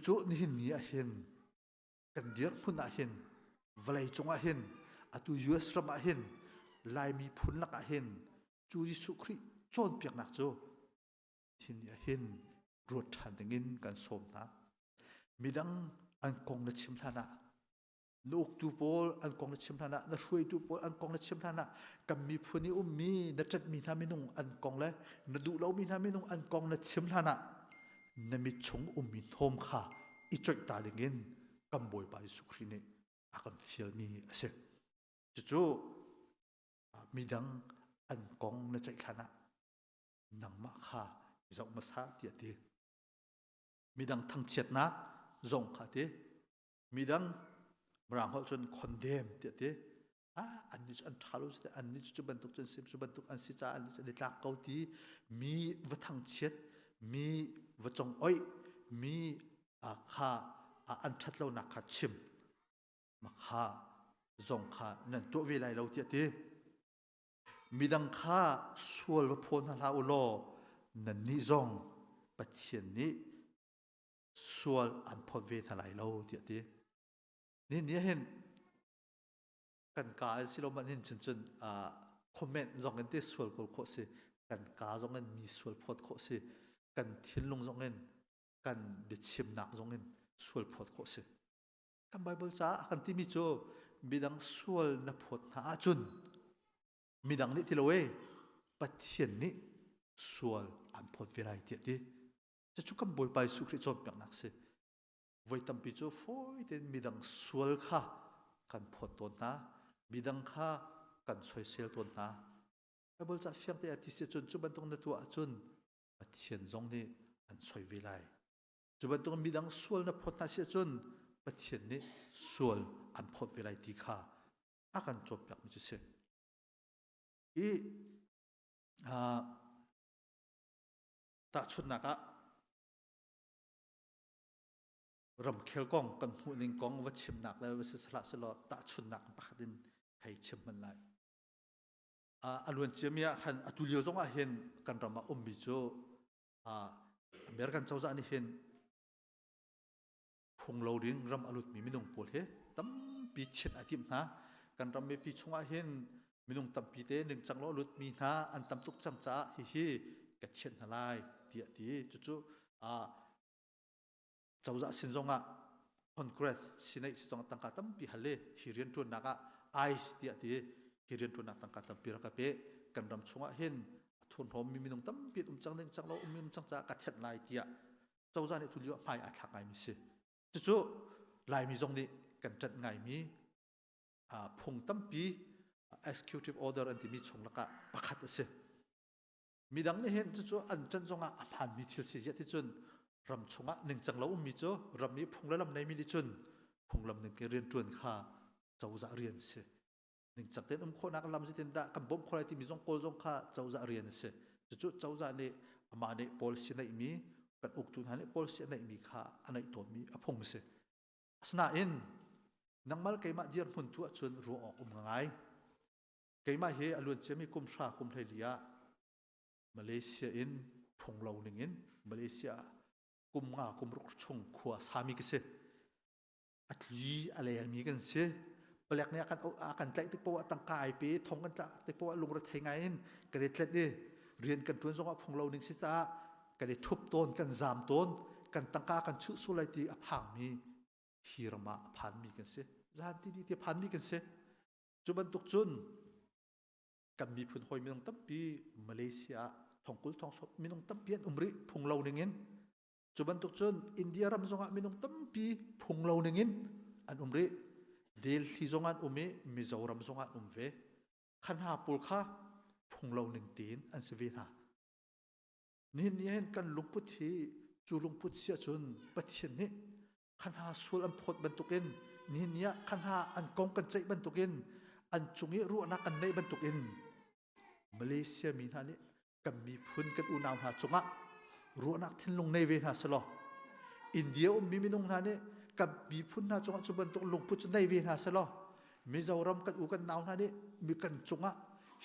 chu ni hin ni a hin kan dir phun a hin valai chung a hin atu US ram a hin lai mi phun lak a hin chu Jesu Christ chon pek nak chu hin ni a hin ruat than dingin kan som na midang an kong na chim thana nuk tu pol an kong na chim thana na shui tu pol an kong na chim thana kam mi phuni mi na chat mi tha mi nung an kong le na du lo mi tha mi nung an kong na chim thana na mi chung mi thom kha i choi ta dingin kam boi pa Jesu Christ ni akan fiel mi ase chu midang an kong na chai thana nang ma kha zong ma sa ti ti midang thang chet na zong kha ti midang mrang ho chun condemn ti ti an ni an thalu se an ni chu ban tuk chun sim chu ban tuk an si cha an ni tlak kau ti mi va thang chet mi va chong oi mi kha an that lo na kha chim ma kha zong kha nan to vi lai lo ti ti midang kha sual va phon ha u lo nan ni zong pathian ni sual an phot ve tha lai lo ti ti ni hen kan ka si lo man hin chun chun comment zong kan te sual kol kho se kan ka zong an mi sual phot kho se kan thin long zong en kan de chim nak zong en sual phot kho se kan bible cha kan ti mi cho midang sual na phot na chun midang ni tilowe pathian ni sual an phot ve lai ti ti chu kam boi pai su khri chom pek nak se voi tam pi chu foi ten midang sual kha kan phot ton na midang kha kan soi sel ton na bible cha fiang te ati se chun chu ban tong na tu a chun pathian zong ni an soi ve lai chu ban tong midang sual na phot na se chun pathian ni sual an phot ve lai ti kha akan chom pek mi chu se ta chut na ka ram khel kong kan hu ning kong va chim nak la va se sala se lo ta chut nak pakhatin hai chim man lai alun chimia khan atulio zonga hen kan rama umbi cho american chawza ni hen phung lo ring ram alut mi minung pol he tam pi chet atim na kan ram me pi chunga hen minung tam pi te ning chang lo lut mi na an tam tuk chang cha hi ka chet na lai ti ti chu chawza sin zonga congress sinai si zonga tangka tam pi hale hirian tu naka ice ti ti hirian tu nak tangka tam pi ra ka pe kan ram chunga hen thun hom mi minung tam pi chang ning chang lo chang cha ka chet lai ti chawza ni thu liwa phai a thak ai mi se chu lai mi zong ni kan chat ngai mi phung tam pi executive order an ti mi chong laka pakhat ase midang ni hen chu an chan zonga aphan mi thil si je ti chun ram chunga ning chang lo mi cho ram mi phung lam nei mi ni chun phung lam ning ke rian tuan kha chawza rian se ning chak ten kho nak lam jitin da kan bom kholai ti mi zong kol zong kha chawza rian se chu chawza ni ama ne policy nei mi kan uk tu hani policy nei mi kha anai ton mi aphong se asna in nangmal keima dir hun tu chun ru ok ngai keima he alun chemi kum sha kum thai lia Malaysia in phung lo ning in Malaysia kum nga kum ruk chung khua sami ke se atli ale mi kan se Pelak ni akan tlek tik po tang kai pi thong kan tik po lung ra thai ngain ka de tlet ni rian kan tuan zonga phung lo ning si cha ka de thup ton kan zam ton kan tangka kan chu su lai ti a phang mi hirama phan mi kan se zan ti phan mi kan se chuban tuk chun kan mi phun hoi minong tampi Malaysia thongkul thong so minong tampi an umri phung lo ningin chuban tuk chun India ram zonga minong tampi phung lo ningin an umri Del hi zongan Mizoram zongan ve khan ha pul kha phung lo ning tin an se ve na nin yen kan lungput hi chu lungput sia chun pathian ni khan ha sul an phot ban tukin nin ya khan ha an kong kan chei ban tukin an chungi ru na kan nei ban tukin Malaysia mi na ni kan mi phun kan u naw ha chunga ru na thin lung nei ve na salo India mi minung na niกับมีพุ่นนาจงจุบันตกลงพุทธในเวนัสละมิจารัมกันอุกันนาวนานี่มีกันจงะ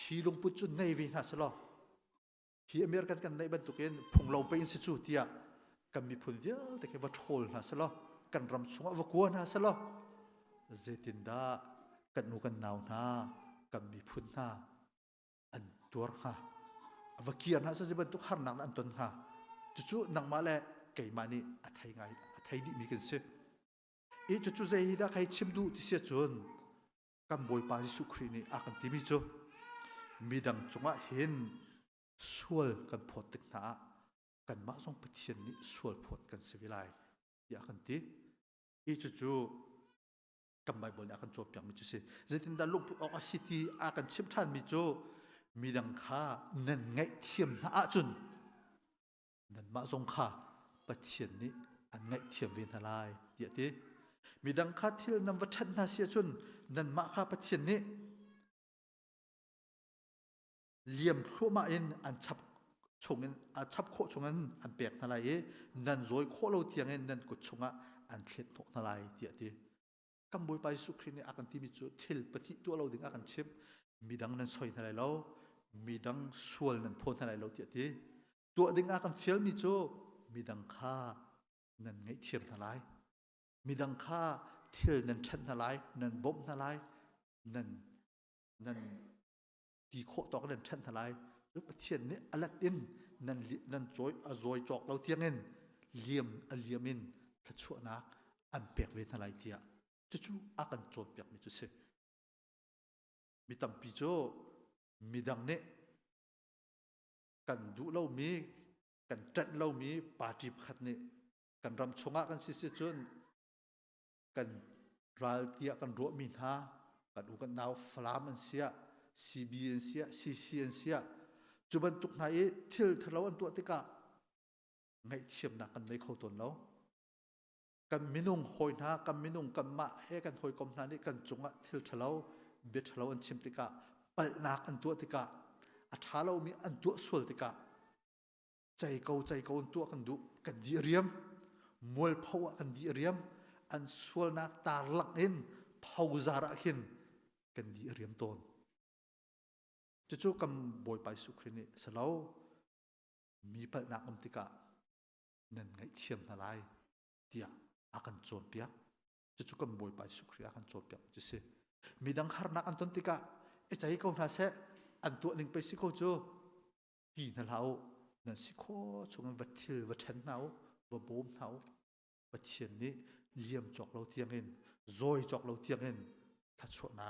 ฮีลงพุทธในเวนัสละฮีอเมริกันกันในบรรทุกเองพงเราไปอินสิจูเตียกันมีพุ่นเดียวแต่แค่วัดโฮลนาสละกันรำจงะวักวนนาสละเจตินดากันอุกันนาวนากันมีพุ่นนาอันตัวฮะวักเกียร์นาสจะบรรทุกหานังอันต้นฮะจู่ๆนังมาเลยไก่มานี่อัฐไงอัฐดิมีกันเสอีจู่ๆใจฮิดาใครชิมดูที่เสียจนกันบอยปาจิสุครีนี่อากันที่มีจู่มีดังจงะเห็นสวลกันพอดตึกหนากันมาส่งปฏิเสธนี่สวลพอดกันเสียวิไลอยากกันที่อีจู่ๆกันใบบนอากันจบอย่างมีจู่สิจะตินดาลุกออกอาศิตีอากันชิมท่านมีจู่มีดังข้านั่นไงเทียมหน้าจุนนั่นมาส่งข้าปฏิเสธนี่อันไงเทียมเวนทลายเดี๋ยวที่มีดังข้าที่นำวัฒนธรรมเสียจุนนั่นมาข้าปฏิเสธนี่เลี่ยมขั้วมาอินอันชับชงอินอันชับโคชงอินอันเปียกทลายนั่นโวยโคเราเทียงอินนั่นกุชงะอันเช็ดทลายเดี๋ยวที่กำบวยไปสุขีนี่อากันที่มีจุดทิลปฏิตัวเราดึงอากันชิบมีดังนั้นสอยทลายเรามีดังส่วนนั้นพ้นทลายเราเดี๋ยวที่ตัวดึงอากันเฟียลมีจุมีดังข้านั่นไงเทียมทลายมีดังข้าเที่ยวนั่นชันทลายนั่นบ่มทลายนั่นตีโคตอกนั่นชันทลายรูปเทียนนี่อลัดอินนั่นจอยจอกเราเทียงเงินเลี่ยมอินทัดชั่วนักอันเปียกเวทลายเทียจู่ๆอากันโจมเปียกมีจุดเสมีตั้มปีโจมีดังเนี่ยกันดูเรามีกันจัดเรามีปาจิบขัดเนี่ยกันรำชงะกันสิจนกันรัลเตียกันรัวมินฮากันอุกันนาวฟลามันเสียซีบีเอ็นเสียซีซีเอ็นเสียจุบันตุกไหนทิลทะเลาะอันตัวติกะไงเชื่อมนักกันในเขาตนเรากันมินุงหอยนากันมินุงกันมาให้กันหอยกอมนานี่กันจงะทิลทะเลาะเบ็ดทะเลาะอันชิมติกะปัลนักอันตัวติกะอัฐาเรามีอันตัวส่วนติกะใจเกาอันตัวกันดุกันดีเรียมมวยเผากันดีเรียมอันส่วนนักตาหลักอินเผาจาระหินกันดีเรียมตนจู่ๆกำบอยไปสุขนี่สลาวมีปัญหาอันติกะนั่นไงเชื่อมทลายเดียอากันโจมเปียกจู่ๆกำบอยไปสุขอากันโจมเปียกจะเสียมีดังหานักอันต้นติกะใจเขาหน้าเสอันตัวหนึ่งไปสิเขาจู่ดีนั่นเรานั่นสิเขาชงวัดทิลวัดเชนเราวัดโบมเราวัดเชียนนี้เลี่ยมจอกเราเทียงเงินโอยจอกเราเทียงเงินทัดชนา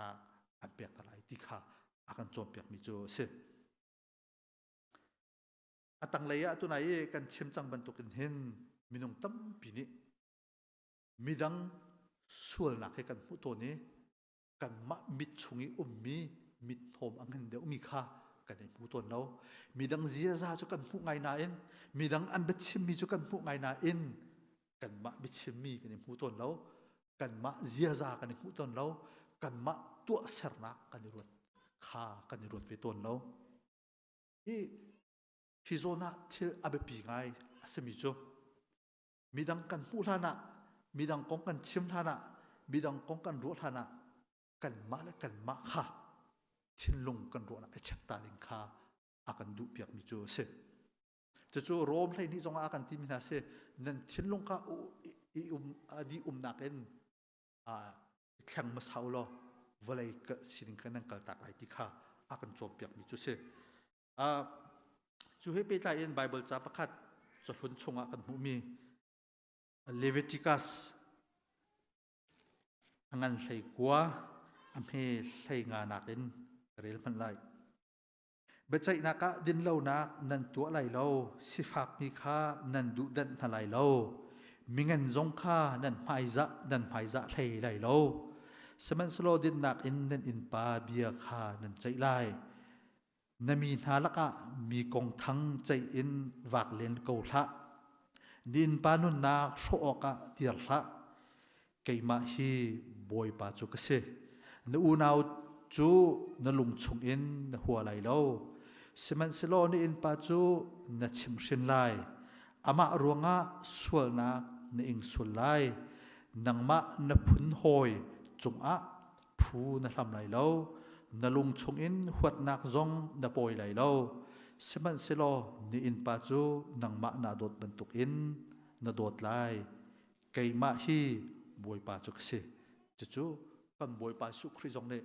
อันเปียกทลายติกะอาการโจมเปียกมีโจเสอาตังเลยตัวไหนกันเชื่อมจังบรรทุกกันเห็นมีน้องตั้มปีนี้มีดังส่วนหนักให้กันผู้ตัวนี้กันมะมิดชงอีมีมิดโฮมอังเงินเดียวมีค่ากันในผู้ตัวเรามีดังเสียซาจุกันผู้ไงนาอินมีดังอันบัดชิมมีจุกันผู้ไงนาอินกันมะบิชิมมีกันในผู้ตัวเรากันมะเสียซากันในผู้ตัวเรากันมะตัวเสรนักกันในรถข้ากันในรถไปตัวเราที่โซน่าที่อาเบปีไงสมิจูมีดังกันผู้ท่านะมีดังกองกันชิมท่านะมีดังกองกันรัวท่านะกันมาและกันมาข้าทิ้งลงกันรัวนะไอเช็คตาลิงข้าอากันดูเปียกมีจูเสจะจูโรมเลยนี่จงอากันที่มีนาเสนั่นทิ้งลงข้าดีนักเอ็นแข่งมาเสาโล vlei ka sin kan nang kal tak lai ti kha akan chom piak mi chu se chu he pe tai in bible cha pakhat cho hun chunga kan mu mi Leviticus angan hlei kwa amhe hlei nga nakin rel man lai bechai na ka din lo na nan tu lai lo sifak mi kha nan du dan tha lai lo mingan zong kha nan phai za hlei lai lo seman slo din nak in nan in pa bia kha nan chai lai nami na laka mi kong thang chai in wak len ko tha din pa nun na sho ka tir tha keima hi boy pa chu ka se na u nau chu na lung chung in na hua lai lo seman selo ni in pa chu na chim shin lai ama ruanga sual na na ing sul lai nangma na phun hoi chung a phu na hlam lai lo na lung chung in huat nak zong na poi lai lo seman selo ni in pa chu nangma na dot bantuk in na dot lai keima hi boy pa chu ka se chu kan boy pa su khri jong ne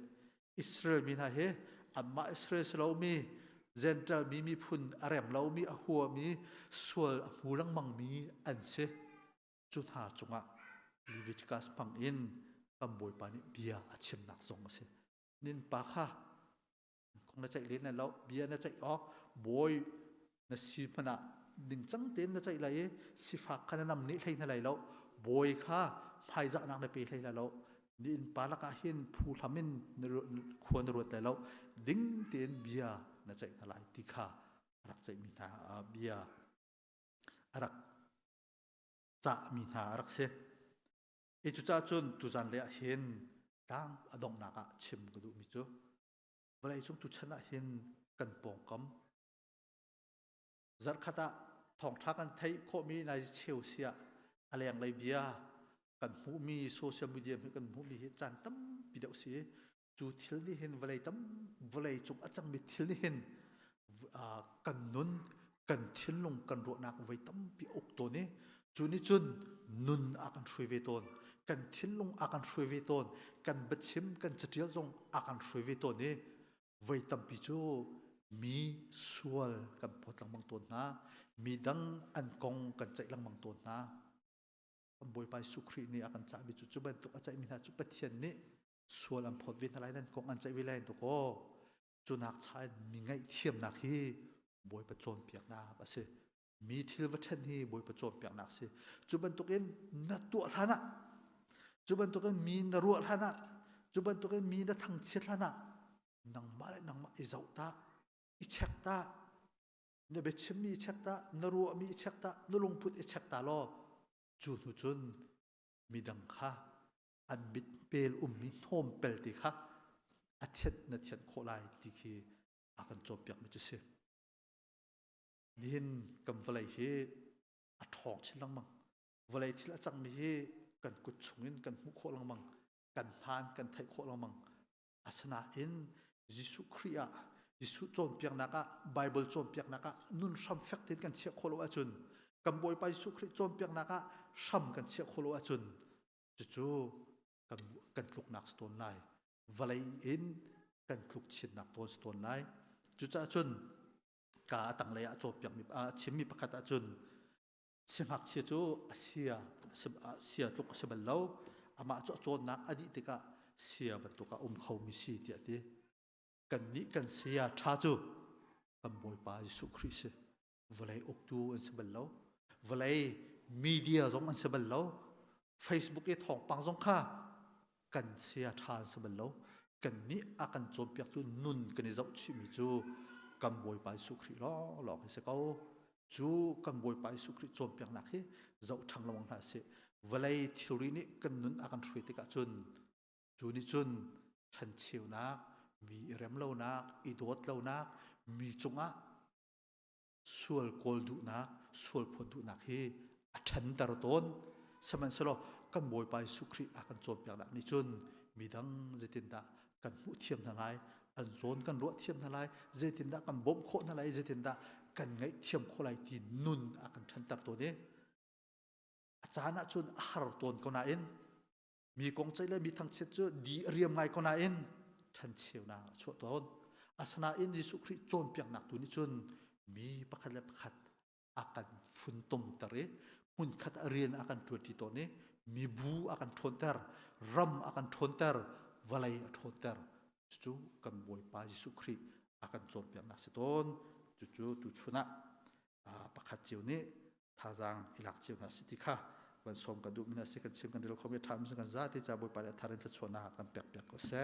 Israel mi na he amma Israel selo mi Gentile mi phun arem lo mi a hua mi sual mulang mang mi an se chu tha chunga Leviticus pang in kam boy pa ni bia a chim nak zong se nin pa kha kong na chai le na lo bia na chai ok boy na si phana ding chang ten na chai lai si fa khana nam ni thlei na lai lo boy kha phai za nak na pe thlei la lo nin pa la ka hin phu thamin khuan ro ta lo ding ten bia na chai na lai ti kha rak chai mi na bia arak cha mi na rak se e chu cha chun tu jan le hin tang adong na ka chim ku du mi chu balai chung tu chana hin kan pong kam zar khata thong tha kan thai kho mi nai cheu sia aleng lai bia kan hu mi social media kan hu mi hi chan tam pi deu si chu thil ni hin balai tam balai chung achang mi thil ni hin kan nun kan thil lung kan ro nak vai tam pi ok to ni chu ni chun nun akan thrui ve ton kan thil lung akan thrui ve ton kan bachim kan chatial zong akan thrui ve ton ni vai tam pi chu mi sual kan pot lang mang ton na mi dang an kong kan chai lang mang ton na kan boy pai su khri ni akan cha bi chu chu ban tu achai mi na chu pathian ni sual am phot ve thalai nan kong an chai vi lai to ko chu nak chai mi ngai thiam nak hi boy pa chon piak na ba se mi thil va then hi boy pa chon piak nak se chu ban tu ken na tu thana chu ban tu ken mi na ru thana chu ban tu ken mi na thang chet thana nang ma izau ta i chek ta ne be chim mi chek ta na ru mi chek ta nu lung put i chek ta lo chu hu chun mi dang kha an bit pel mi thom pel ti kha a chet na chet kho lai ti khi akan chom piak mi chu se din kam valai hi a thong chilang mang valai thil a chang mi hi kan kut chungin kan mu kho lang mang kan phan kan thai kho lang mang asana in Jisu Khria Jisu chom piak naka Bible chom piak naka nun sam fek tin kan che kholo achun kam boy pa Jisu Khri chom piak naka sam kan che kholo achun chu kan tluk nak stone lai valai in kan tluk chin nak ton stone lai chu cha chun ka tang le a chom piak mi chim mi pakhat achun simak che chu sia tluk se bal lo ama chu chon nak adi tika sia batuka khau mi si ti ati kan ni kan sia tha chu kan boy pa Jisu Christ valai ok tu an se bal lo valai media zong an se bal lo Facebook e thong pang zong kha kan sia tha se bal lo kan ni akan chom piak tu nun kan ni zau chi mi chu kan boy pa Jisu Christ lo se ko chu kan boy pa Jisu Christ chom piak nak hi zau thang lawang na se valai theory ni kan nun akan thrui te ka chun chu ni chun than chiu na mi rem lo na i dot lo na mi chunga sual kol du na sual phon du na hi a than tar ton saman selo kan boy pa Jisu Christ akan chom piak nak ni chun midang zetin da kan mu thiam na lai an zon kan ro thiam na lai zetin da kan bom kho na lai zetin da kan ngai thiam kho lai ti nun akan than tar to ne achana chun har ton ko na in mi kong chai le mi thang chet chu di riam ngai kona in than chiu na chu ton asana in Jesu Christ chon piak nak tu ni chun mi pakhat le pakhat akan fun tom tare mun khat arian akan tu ti to ni mi bu akan thonter ram akan thonter walai thonter chu kan boi pa Jesu Christ akan chon piak nak se ton chu tu chuna pakhat chiu ni thajang ilak chiu na siti khaวันสมกันดูมินาสิกันชิมกันเดี๋ยวเขาไม่ทำซึ่งกันซาที่จะบริปารทารันจะชวนหากันเปียกๆก็เสะ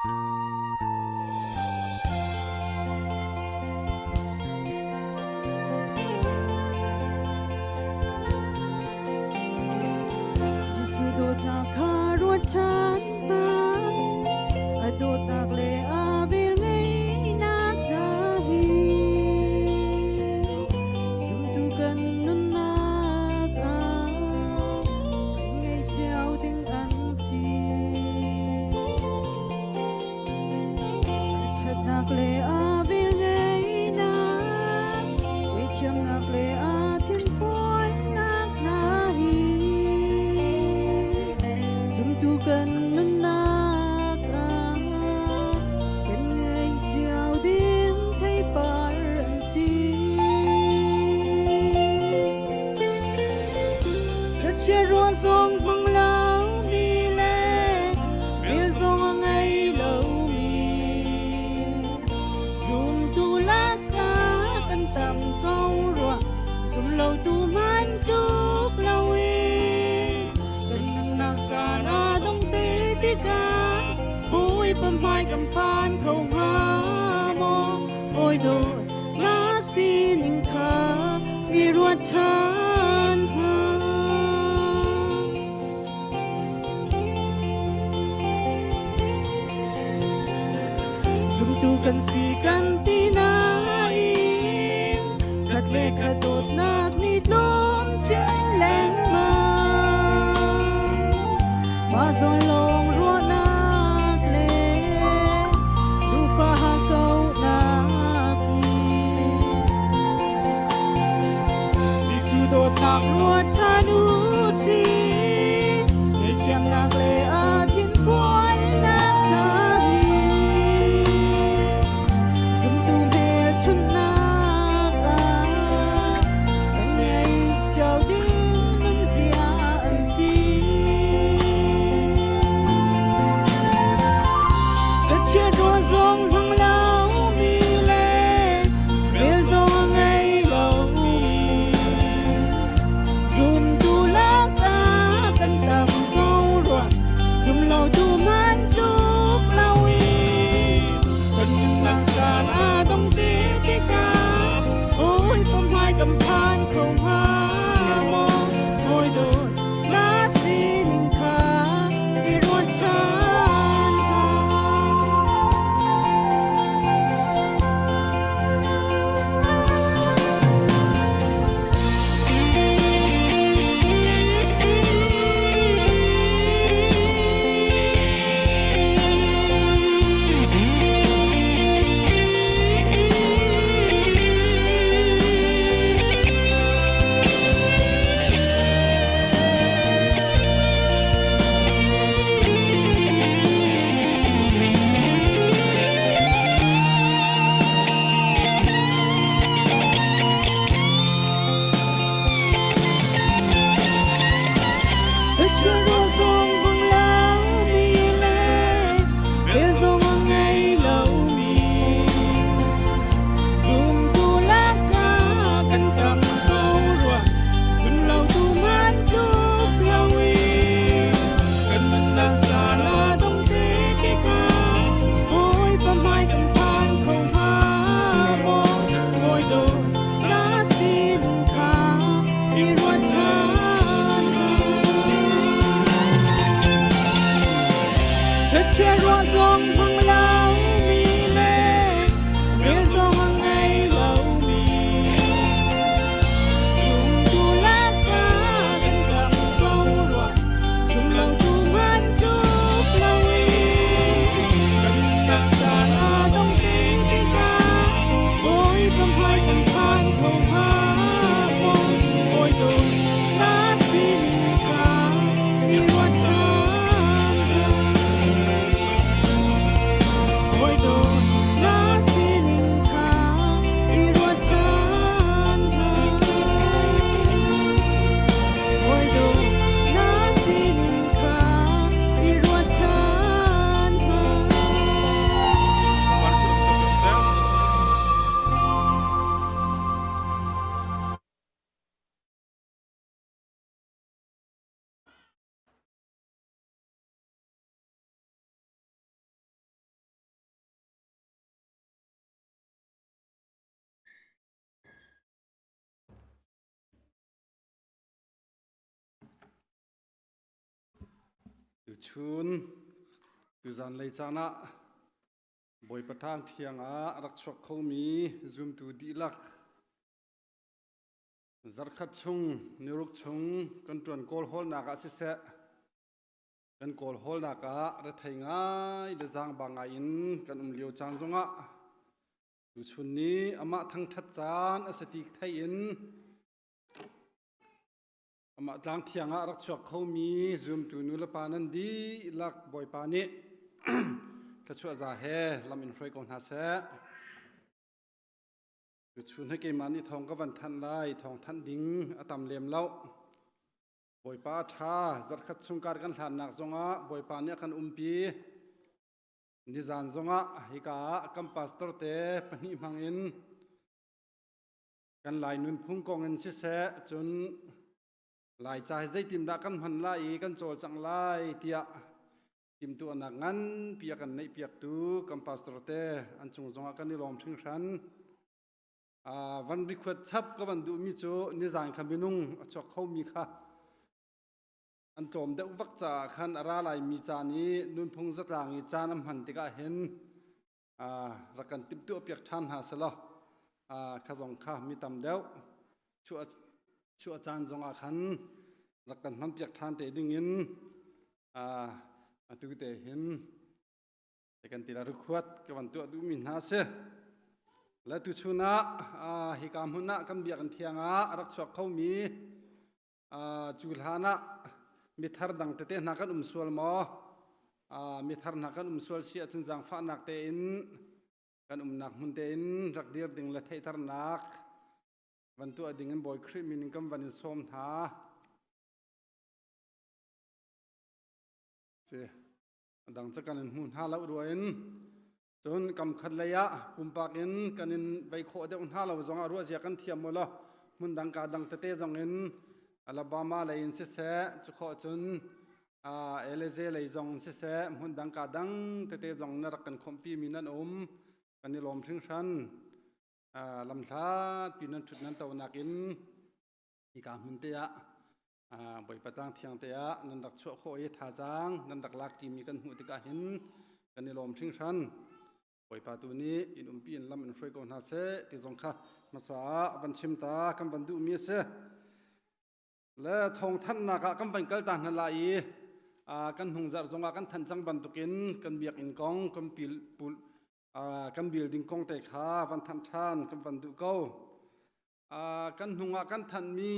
Hãy subscribe cho kênh Ghiền Mì Gõ để không bỏ lỡ qua sông hăng lao mi lệ riêng sông hăng ngày lâu mi dùng tu lá cá cân cầm lâu loạn dùng lòng tu hát chúc lâu cần tàn à đông kinh kinh ta ôi không phải cần than không hát ôi tôi đã xin cả đi qua chân ôi tôi đã xin cả đi qua chân ôi tôi đã xin cả đi qua chân tu chun tu zan lei chana boi patang thiang a rak chok khomi zum tu di lak zar khat chung niruk chung kan tuan kol hol na ka se se kan kol hol na ka ra thai ngai de zang ba ngai in kan liu chan zonga tu chun ni ama thang that chan asati thai in ama tlang thianga rak chok khomi zum tu nu la panan di lak boi pa ni ta chua za he lam in froi kon ha se tu chun he ke mani thong ka van than lai thong than ding atam lem lau boi pa tha zat khat chung kar kan hlan nak zonga boi pa ne kan umpi ni zan zonga hika kam pastor te pani mangin kan lai nun phung kong en se se chun lai chai zai tin da kan han lai kan chol chang lai tia tim tu anak ngan pia kan nei piak tu kam pastor te an chung zonga kan ni lom thing ran van request chap ka van du mi chu ni zan khaminung achok khau mi kha an tom de wak cha khan ara lai mi cha ni nun phung zatlang i chanam han tika hen rakan tip tu piak than ha sala kha zong kha mi tam deu chu chan zonga khan rakan man piak than te ding in atu te hin te kan tira rukhwat ka van tu du min ha se la tu chuna hi kam huna kan biak kan thianga rak chok khau mi chulhana mi thar dang te na kan sual mo mi thar na kan sual si achun jang fa nak te in kan nak mun te in rak dir ding la thei thar nak van tu ading en boy khri min kam van som tha se dang chakan hun ha la ruin chun kam khat leya pumpak in kanin bai kho de un ha la zonga ru sia kan thiam mola mun dang ka dang te jong in alabama le in se se chukho chun eleze le jong se se mun dang ka dang te jong na kan khompi minan kan ni lom thing ran lam thla pinan thut nan taw nakin hi ka mun te ya boi patang thiang te ya nan dak chu kho e tha jang nan dak lak ti mi kan hu ti ka hin kan ni lom thing ran boi pa tu ni in pi in lam in froi ko na se ti jong kha masa van chim ta kam van du mi se le thong than na ka kam ban kal ta na la i kan hung zar zonga kan than chang ban tukin kan biak in kong kan pil pul kan building kong te kha van than than kan van du ko kan hunga kan than mi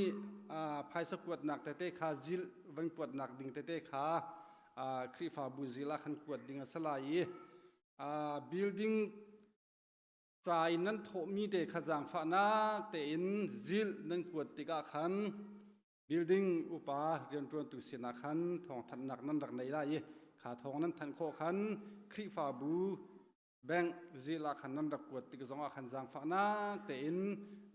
phai sa kuat nak te kha zil van kuat nak ding te kha khri fa bu zila khan kuat ding asalai building chai nan tho mi te kha jang fa na te in zil nan kuat ti ka khan building upa rian tuan tu sina khan thong than nak nan rak nei lai kha thong nan than kho khan khri fa bu bang zila khan nan rak kuat ti ka zonga khan jang fa na te in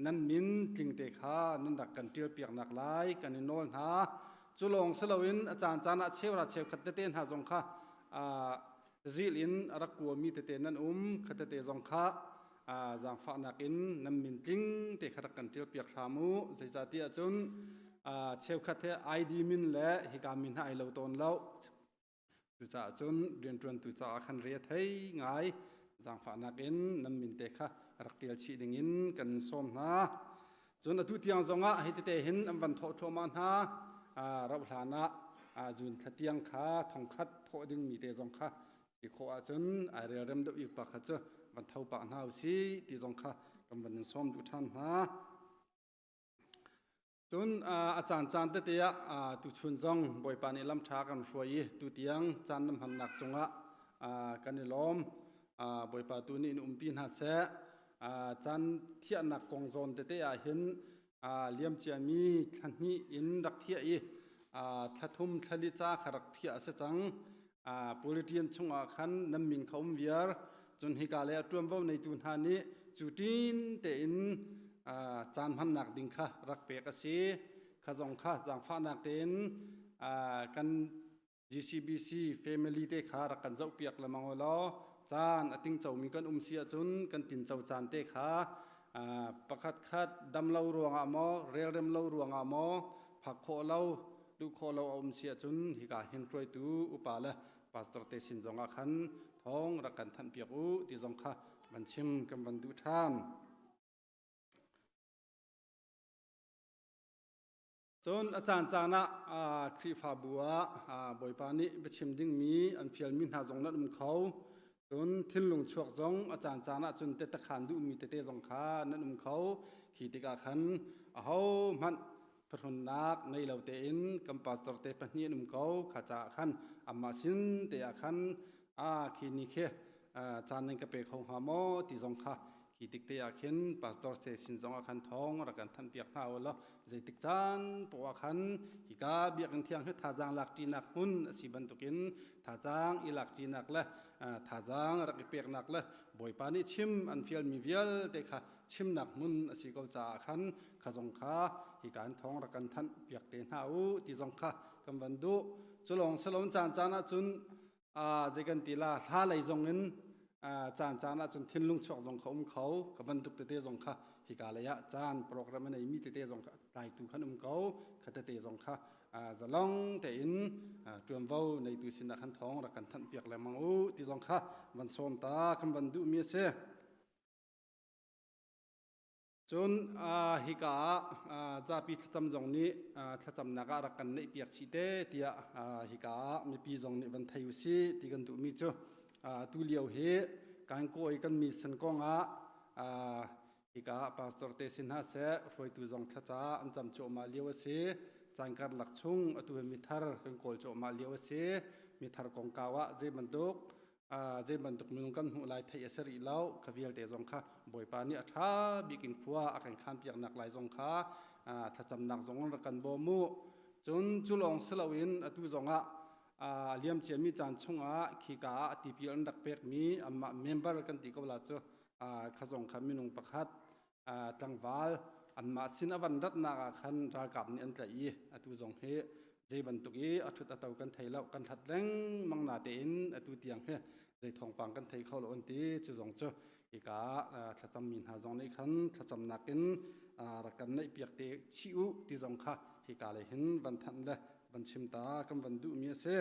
nan min ting te kha nan rak kan tir piak nak lai kan in nol ha chulong salawin achan chana chewra chew khat te ten ha zong kha zil in rak ku mi te nan khat te zong kha jang fa nak in nan min ting te kha kan tir piak thamu zaisa ti achun chew khat te id min le hi ka min hai lo ton lo tu cha chun rian tuan tu cha khan re thei ngai zang fa nak in nam min te kha rak tial chi ding in kan som na chun atu tiang zonga hi te hin am van tho tho man ha rau hlana jun thatiang kha thong khat pho ding mi te zong kha ki kho a chun a re rem do ik pa kha chu van thau pa na si ti zong kha kam van som du than ha chun chan chan te te tu chun zong boi pa ni lam tha kan foi tu tiang chan nam han nak chunga kan ni lom boi pa tu ni pin ha se chan thia nak kong zon te te hin liam chia mi than ni in rak thia i thathum thali cha kharak thia se chang politician chunga khan nam min khom viar chun hi ka le tuam vo nei tu na ni chutin te in chan han nak ding kha rak pe ka si khazong kha jang pha nak ten kan GCBC family te kha rak kan zau piak la mangolo chan ating chau mi kan sia chun kan tin chau chan te kha pakhat khat dam lo ruanga mo rel rem lo ruanga mo phak kho lo du kho lo sia chun hi ka hin troi tu upala pastor te sin zonga khan thong rak kan than piak u ti zong kha ban chim kam ban du than chun achan chana khri pha bua boi pa ni bechim ding mi an fial min ha zong na khau chun thilung chuak zong achan chana chun te ta khan du mi te te zong kha na khau khi te ka khan a ho man phun nak nei lo te in kam pastor te pahni khau kha cha khan amma sin te a khan khi ni khe chan nei ka pe khong ha mo ti zong kha khi tik te a khen pastor se sin zong a khan thong ra kan than piak ha lo zai tik chan po a khan hi ka biak ang thiang he tha jang lak ti nak hun si ban tukin tha jang i lak ti nak la tha jang ra ki pek nak la boi pa ni chim an fial mi vial te kha chim nak mun si ko cha khan kha zong kha hi kan thong ra kan than piak te na u ti zong kha kam ban du chulong salom chan chana chun je kan ti la tha lai zong in chan chana chun thinlung chok zong khom khau ka ban tuk te zong kha hi ka la ya chan program nei mi te zong kha tai tu khan kau kha te zong kha zalong te in tuam vo nei tu sin khan thong ra kan than piak le mang u ti zong kha ban som ta kam ban du mi se chun hi ka cha pi tham zong ni thacham na ga ra kan nei piak chi te tia hi ka mi pi zong ni ban thai u si ti kan du mi chu tu liao he kan koi kan mi san ko nga hi ka pastor te sin ha se roi tu zong thacha an cham cho ma liao se changkar lak chung atu mi thar kan kol cho ma liao se mi thar kong kawa je banduk je banduk minung kan hu lai thai asari lau khavial te zong kha boi pa ni atha bikin khuwa akan khan piak nak lai zong kha thacham nak zong ra kan bo mu chun chulong selawin atu zonga liam chemi chan chunga khika TPL dak pek mi amma member kan ti ko la chu khazong khaminung pakhat tangwal amma sin awan rat na khan ra kap ni an tlai atu zong he jei ban tuki athut atau kan thailau kan that leng mangna te in atu tiang he jei thong pang kan thai khol on ti chu zong chu ika thacham min ha zong nei khan thacham nakin ra kan nei piak te chiu ti zong kha hi ka le hin ban than le ban chim ta kam ban du mi se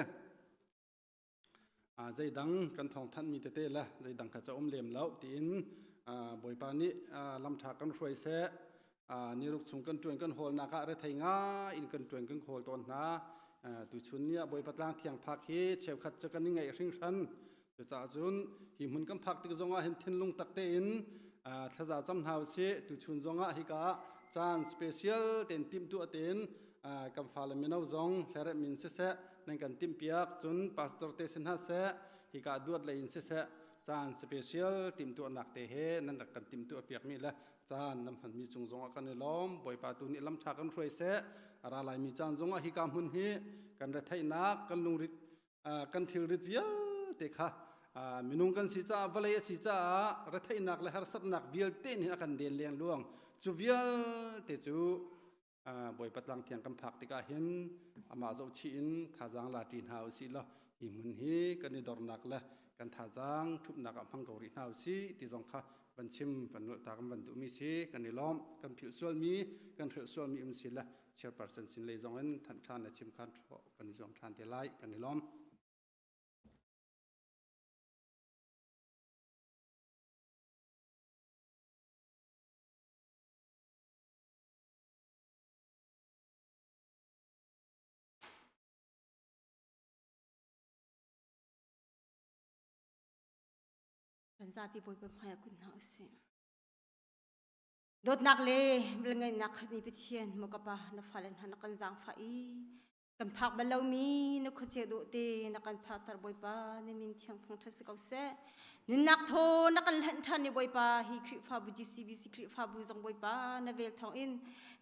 zai dang kan thong than mi te te la zai dang kha cha lem lau tin boi pa ni lam tha kan roi se ni ruk chung kan tuan kan hol na ka re thai nga in kan tuan kan hol ton na tu chun nia boi patlang thiang phak hi cheu khat cha kan ni ngai hring ran chu cha chun hi mun kan phak ti zonga hen thin lung tak te in thaza cham hau se tu chun zonga hi ka chan special ten tim tu aten kam fal minau zong hlere min se se nang kan tim piak chun pastor te sin ha se hi ka duat le in se se chan special tim tu nak te he nan kan tim tu piak mi la chan nam han mi chung zong kan lom boi pa tu ni lam tha kan roi se ara lai mi chan zong hi kam hun hi kan ra thai nak kan lung rit kan thil rit vial te kha minung kan si cha valai si cha ra thai nak la har sat nak vial te ni kan den leng luang chu vial te chu boi patlang thiang kam phak tika hin ama zo chi in thajang la tin hau si lo hi mun hi kan ni dor nak la kan thajang thup nak amhang gori hau si ti zong kha ban chim van nu ta kam ban du mi si kan ni lom kan phil sual mi kan phil sual mi si la chairperson sin le zong en than than na chim khan kan ni zom than te lai kan ni lom กันซาพี่บอยไปพายคุณเฮาสิโดดนักเลยเรื่องไงนักนี่ไปเทียนมกปะนักฟ้าเล่นหันนักกันจางฟ้าอีกันพักบัลลังมีนักขจดูเตนักกันพักตาบอยปะนี่มินเทียงทั้งทัศกเอาเสนินักโทนักกันเล่นทันนี่บอยปะฮีคริฟาบุจิซีบีซีคริฟาบุจงบอยปะนาเวลทองอิน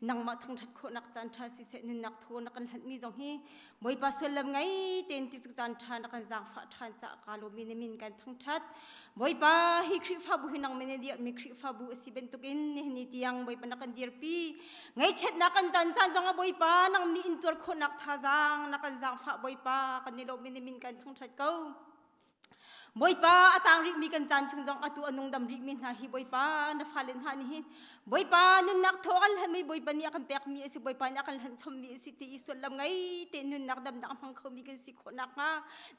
นังมาทั้งทัดโคนักจันทาสิเสนินักโทนักกันเล่นมีจงฮีบอยปะส่วนลำไงเต็นติสุจันทานักกันจางฟ้าทันจากกาโลมีนี่มินกันทั้งทัดบอยปะฮีคริฟาบุหินังเมเนเดียมีคริฟาบุสิเป็นตุกินนี่นี่ที่ยังบอยปะนักกันเดียร์ปีไงเช็ดนักกันจันจันจังบอยปะนังมีอินตัวคนนักท่าจางนักกันจางฟ้าบอยปะกันนี่โลมีนี่มินกันทั้งทัดเก้าบอยปาอาตางริมีกันจันจึงจงอตุอนงดำริมินหาฮิบอยปานาฟาเลนหานี่หินบอยปานุนนักทอกันให้ไม่บอยปานี่กันเปียกมีสิบอยปานี่กันหันชมมีสิที่อิสุลลำไงเตนุนนักดำนักพังเขามีกันสิคนนักมา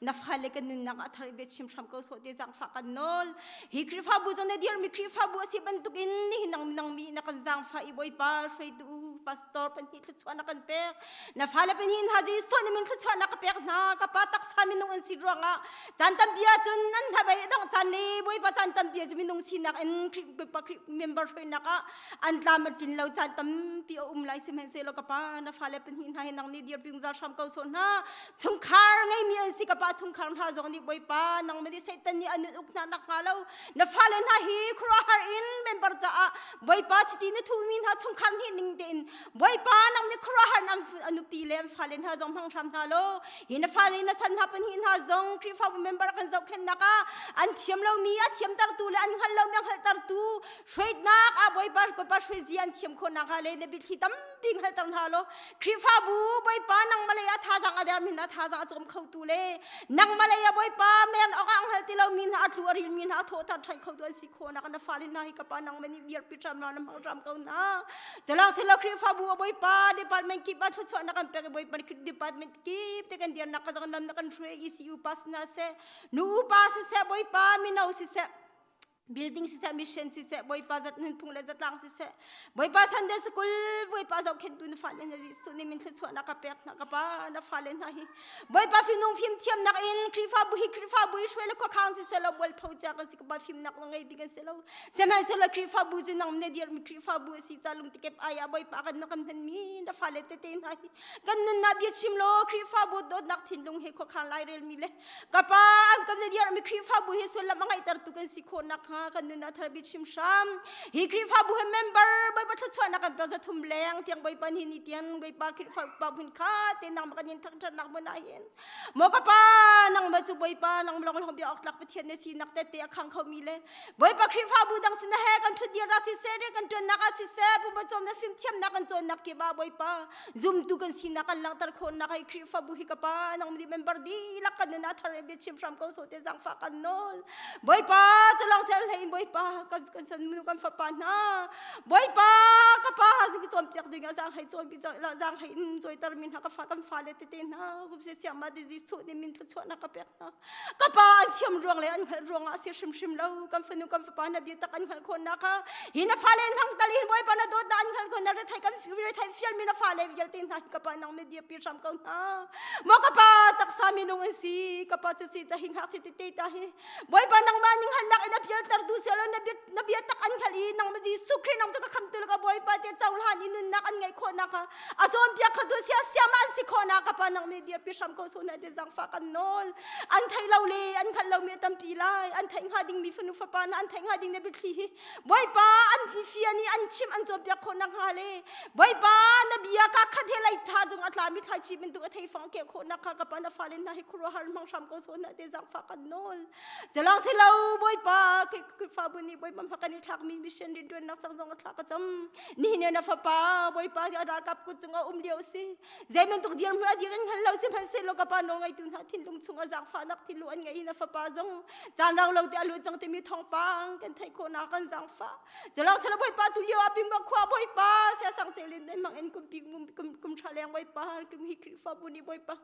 นาฟาเลกันนุนนักอัธริเบชิมชามเขาโซเตจังฟ้ากันนอลฮิคริฟาบุตรเนี่ยเดียร์มีคริฟาบุสิบันตุกินนี่นังมีนักกันจังฟ้าอีบอยปาช่วยดูพาสตอร์เป็นหินชวนนักกันเปียกนาฟาเลเป็นหินหาดิส่วนนี่มันชวนนักเปียกนักกับปาตักสามินงอันสิรังอ่ะจันตัมเดียจุนนั่นทำไมต้องจันนี่บอยปาจันตัมเดียจะมีนงสินักอันคริปะคริเมมเบอร์ช่วยนักอ่ะอันตามมาจินเราจันตัมปีไลซิเมนเซโลกับปานาฟาเลเป็นหินให้นังนี่เดียร์พิงจาร์ชามเกาโซน่าชงคาร์ไงมีอันสิกับปาชงคาร์ท่าจงนี่บอยปานังไม่ได้เซตันนี่อันอุกนักนักมาแล้วนาฟาเลน่าฮีครัวฮาร์อินเป็นปาร์จ้าบอยปาจิตินทูมินหาชงคาร์นี่นิ่งเด่นบอยปานังนี่ครัวฮาร์นังอนุปีเลมฟาเลนหาจงพังชามท่าโลหินนาฟาเลน่าสันหาเป็นหินหาจงคริฟาเมมเบอร์กันจงเข็นนักอันเทียมเรามีอันเทียมตาร์ตูและอันฮัลเราเมียงฮัลตาร์ตูช่วยนักบอยปาก็ปาช่วยจีอันเทียมคนนักเลยในบิดที่ตั้มปิงฮัลตาร์ฮัลโลคริฟาบูบอยปานังมาเลยท่าจังอาเดียมินท่าจังจงเข้าตูเลยนังมาเลยบอยปาเมียนออกอังฮัลที่เรามินอัดลัวริลมินโทษทัดทันเข้าตัวสิโคนักนักฟาลินาฮิกับปานังมันนี่เดียร์พิจารณาน้ำมันรำเขาหน้าจะลองสิเราคริฟาบูบอยปาดีพาร์ตเมนต์กิบบัตรชวนนักกันเปย์บอยปาดีพาร์ตเมนต์กิบแต่กันเดียร์นักจังนำนักกันช่วยอีซีอุปัสนาเสนูอุปัสเสบอยปามินาอุสิเสbuilding sisa mission sisa boy pa zat nun pung la zat lang sisa boy pa Sunday school boy pa zau ken tun falen na su ni min tsu na ka pek na ka pa na falen na hi boy pa finung film thiam nak in krifa bu hi krifa bu shwele ko khang sisa lo bol phau cha ka sik pa film nak ngai bigan selo seman selo krifa bu jin nang ne dir mi krifa bu si cha lung tikep aya boy pa kan nakam hen mi na fale te te na hi kan nun na bi chim lo krifa bu dot nak thin lung he ko khang lai rel mi le ka pa am kam ne dir mi krifa bu hi so la mangai tar tu kan si ko nakกันนึกทาบิชิมชามฮีคริฟาบุเฮมเมมเบอร์บอยปัทชวนนักเป็นประทุ่มแรงเตียงบอยปันหินเตียงบอยปาคริฟาปาบุญคาเตียงนังมันยินทักทันนักมันได้เห็นโมกปานังมาจูบอยปานังลองลองเบียออกหลักไปเทียนในสีนักเตะเตะขังเขามีเลยบอยปาคริฟาบุดังสินะเฮกันชุดเดียร์สิเซเรกันจนนักสิเซปุ่มจอมในฟิล์มเทียมนักกันจนนักเก็บบาบอยปาซุ่มตุกันสีนักกันหลังตะคนนักให้คริฟาบุฮิกปานังมีเมมเบอร์ดีลักกันนึกทาบิชิมชามเขาโซเตจังฟ้ากันโนลบอยปาจะลองเซลให้บอยปากันสันมือกันฝันนะบอยปากะปาสิกิจอมจักดิ่งจางให้จอยบิจอยละจางให้จอยตรมินหักฟ้ากันฟ้าเลตเตนะกุบเสียมาดิจิสุดมินตะชวนนักเป็ดนะกะปาอันเทียมรวงเลยอันรวงอาเสียชิมแล้วกันฝันกันฝันนะบิตะกันคนนักหินฟ้าเลนทั้งตะลินบอยปานะโดดดันคนนักไทยกันฟิวไทยฟิลมินฟ้าเลวิลตินนะกะปานังเมเดียปีชามกันนะมอกะปาตักสามินงอันซีกะปาจะสิจะหิงหักสิเตตาฮิบอยปานังมานิงหันนักอินาพิลตร์ดูเซลนเบียตักอันขลีนังมันจีสุขรีนังจะก็คำตุลกับบอยปาเตียเจ้าหลานอินุนนักอันไงคนนักอาจารย์เบียขัดเสียมันสิคนนักปานังเมเดียพิชามโกสุนัยเดจังฟ้ากันนอลอันไทยเราเลยอันขัดเราเมียตั้มตีไลอันไทยหาดิ่งมีฝนุฟ้าปานอันไทยหาดิ่งในบิดลีบอยปาอันฟิอันนี้อันชิมอันจอมเบียคนนักฮาเลบอยปานเบียกัขัดเฮลัยท่าจงอัตลามิทายชีเป็นตัวไทยฟังเกี่ยวคนนักกับปานฟ้าเลนนะให้ครัวฮาร์มังชามโกสุนัยเดจังฟ้ากันนอลจะลองสิเราบอยปาคือฟ้าบุญนี้บอยมันพักกันในทางมีมิชชั่นดินด้วยนักสังสรรค์ทักกระจำนี่เนี่ยนะฟ้าป้าบอยป้าจะได้กับกุศลเดียวสิเจมันตุกเดียร์มาเดียร์นั่นเราสิพันเซโลกับป้าน้องไอตุนหาทิ้งลงชงจากฟ้านักทิ้งล้วนไงนะฟ้าป้าจงจานเราเดี๋ยวลุยจังที่มีทองปังกันไทยโคนากันจังฟ้าจะเราสละบอยป้าตุเลียวอภิมบักขวาบอยป้าเสียสังเซลินได้มังเอ็นกุมปีกุมชาแรงบอยป้ากุมฮิคริฟ้าบุญนี้บอยป้า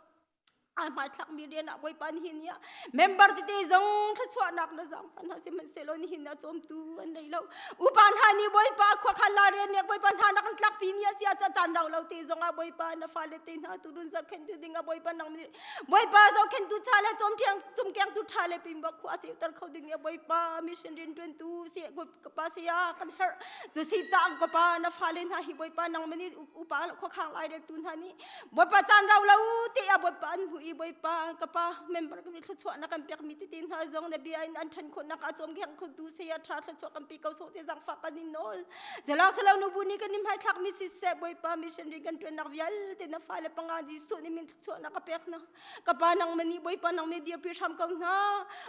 มาทักมีเรียนอะบอยปันหินเนี่ยเมมเบอร์ที่จงทัศวนักนะจังปันหาเสมันเซลล์นี่หินนะจมตูอันใดเราอุปานหานี่บอยปาขวาขันลาเรียนเนี่ยบอยปันหานักทักพิมพ์เสียจะจันเราที่จงอะบอยปานะฟาเลตินหาตุรุนสักเข็นตุดิงอะบอยปันนังมีบอยปาจะเข็นตุชาเลจมเทียงจมแกงตุชาเลพิมพ์บักขวาเสียตะเขาดิงเนี่ยบอยปามิชชันเรียนตุนตูเสียกบปาเสียกันเฮร์ตุสีจังกบปานะฟาเลนหาฮิบอยปานังมีอุปานขวาขังลายเรียนตุนหานี่บอยปาจันเราที่อะบอยปานหุยบอยปาpa member kami thachwa na kan pek mi tin ha zong na bi an than khon na ka chom khang khon tu se ya tha thachwa kan pi ko so te jang fa kan nol jala sala nu buni kan nim hai thak mi si se boy pa mission ri kan tren na vial te na fa le panga ji so ni min thachwa na ka pek na ka pa nang mani boy pa nang me dia pi tham kang na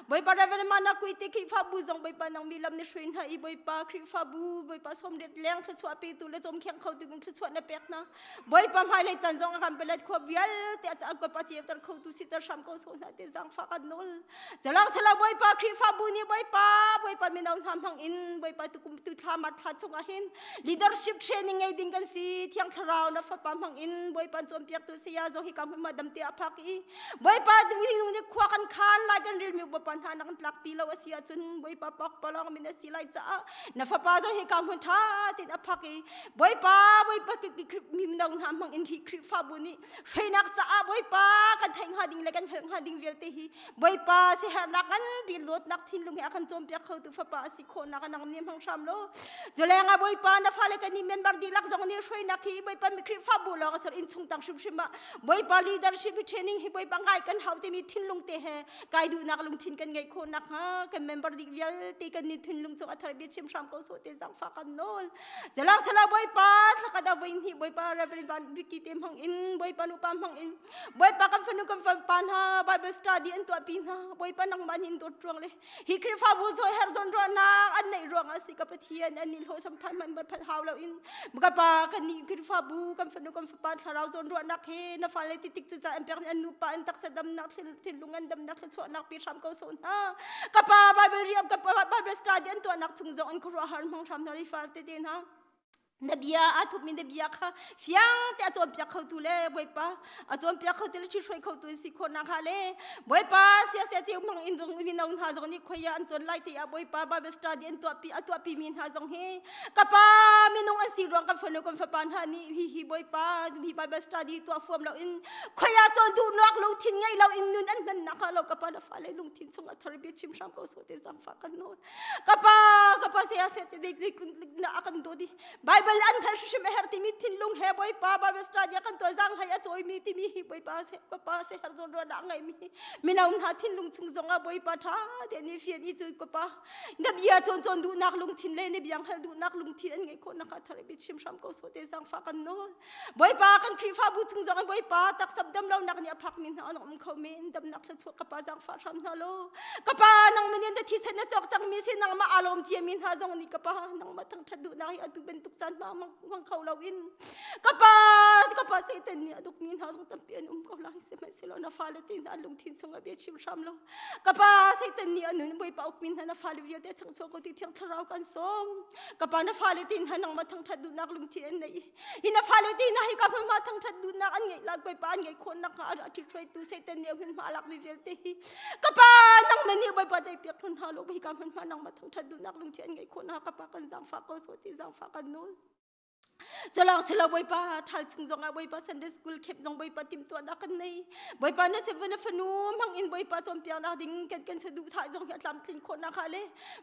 boy pa da vel ma na kui te kri fa bu zong boy pa nang mi lam ne shrin ha i boy pa kri fa bu boy pa som det leng thachwa pi tu le chom khang khau tu kan thachwa na pek na boy pa hai le chan zong kan pelat kho vial te cha ko pa chi tar khau tu si tar sham ko so na te jang fa kan nol jalang sala boy pa kri fa bu ni boy pa mi nau tham hang in boy pa tu kum tu tha mat tha chunga hin leadership training ai ding kan si thiang tharau na fa pam hang in boy pa chom piak tu sia zo hi kam ma dam te aphak i boy pa tu ni khwa kan khan la kan ril mi boy pan han kan tlak pi lo asia chun boy pa pak palong mi na si lai cha na fa pa zo hi kam hun tha te aphak i boy pa ki mi nau tham hang in hi kri fa bu ni shainak cha boy pa kan thang ha ding le kan ha ding vel te hi boy pa se har na kan bi lot nak thin lung he kan chom piak khau tu fa pa si kho na kan nang nim hang sam lo jolenga boy pa na fa le kan ni member di lak jong ni shoi na ki boy pa mi kri fa bu lo ka sar in chung tang shim shim ma boy pa leadership training hi boy pa ngai kan hau te mi thin lung te he kai du nak lung thin kan ngai kho nak ha kan member di vel te kan ni thin lung chu athar bi chim sam ko so te jang fa kan nol jalang sala boy pa thaka da boy hi boy pa reverend ban biki tem hang in boy pa nu pam hang in boy pa kan fanu kan pan ha bible study an to pin ha boy pa nang manin do trong le hi kri fa bu zo her zon ro na an nei ro nga si ka pathian an nil ho sam phai man ba phal haw lo in buka pa kan ni kri fa bu kan fanu kan fa pa tharau zon ro na khe na fa le titik chu cha an per an nu pa an tak sa dam nak thil lungan dam nak chu nak pi sam ko so na ka pa bible riam ka pa bible study an to nak thung zo an ko har mong sam na ri far te den ha nabia atup min nabia kha fiang te atom pia khau tu le boy pa atom pia khau te le chi shoi khau tu si kho na kha le boy pa sia che mang in dong min naun ha jong ni khoya an ton lai te a boy pa ba study an to pi min ha jong he ka pa min nong an si rong ka phone kon fa pan ha ni hi boy pa hi ba study to form lo in khoya ton du nok lo thin ngai lo in nun an ban na kha lo ka pa na fa le lung thin song a thar bi chim sam ko so te jang fa kan no ka pa sia che de na akan do di bible an khal shim her ti mi thin lung he boy pa ba study kan to jang haya choi mi ti mi hi boy pa se her zon ro na ngai mi na un ha thin lung chung zonga boy pa tha de ni fi ni chu ko pa na bia chon du nak lung thin le ni biang hal du nak lung thin ngai ko na kha thar bi chim sam ko so te jang fa kan no boy pa kan khri fa bu chung zonga boy pa tak sab dam lo nak ni aphak min ha nom kho min dam nak la chu ka pa jang fa sam na lo ka pa nang min de thi sen na chok chang mi sin nang ma alom chi min ha jong ni ka pa nang ma thang thadu na hi atu ben tuk chan ma mang khâu lâu in kapa say tên ni aduk min ha song tampian ko lai se mai selo na fa le tin an lung thin chung a be chim sam lo kapa say tên ni anun boy pa ok min ha na fa le vial te chang so ko ti thiang tharau kan som kapa na fa le tin ha nang ma thang thadu nak lung thin nei hi na fa le tin hi ka ma thang thadu nak an ngai lag boy pa an ngai khon nak ha ti trai tu say tên ni hin ma lak mi vial te hi kapa nang mani boy pa dai piak thon ha lo hi ka ma nang ma thang thadu nak lung thin ngai khon ha kapa kan jang fa ko so ti jang fa kan no jalang sila boy pa thal chung zonga boy pa Sunday school khep jong boy pa tim to na kan nei boy pa na seven na fanum hang in boy pa chom piang na ding kan se du tha jong ya tlam thlin khon na khale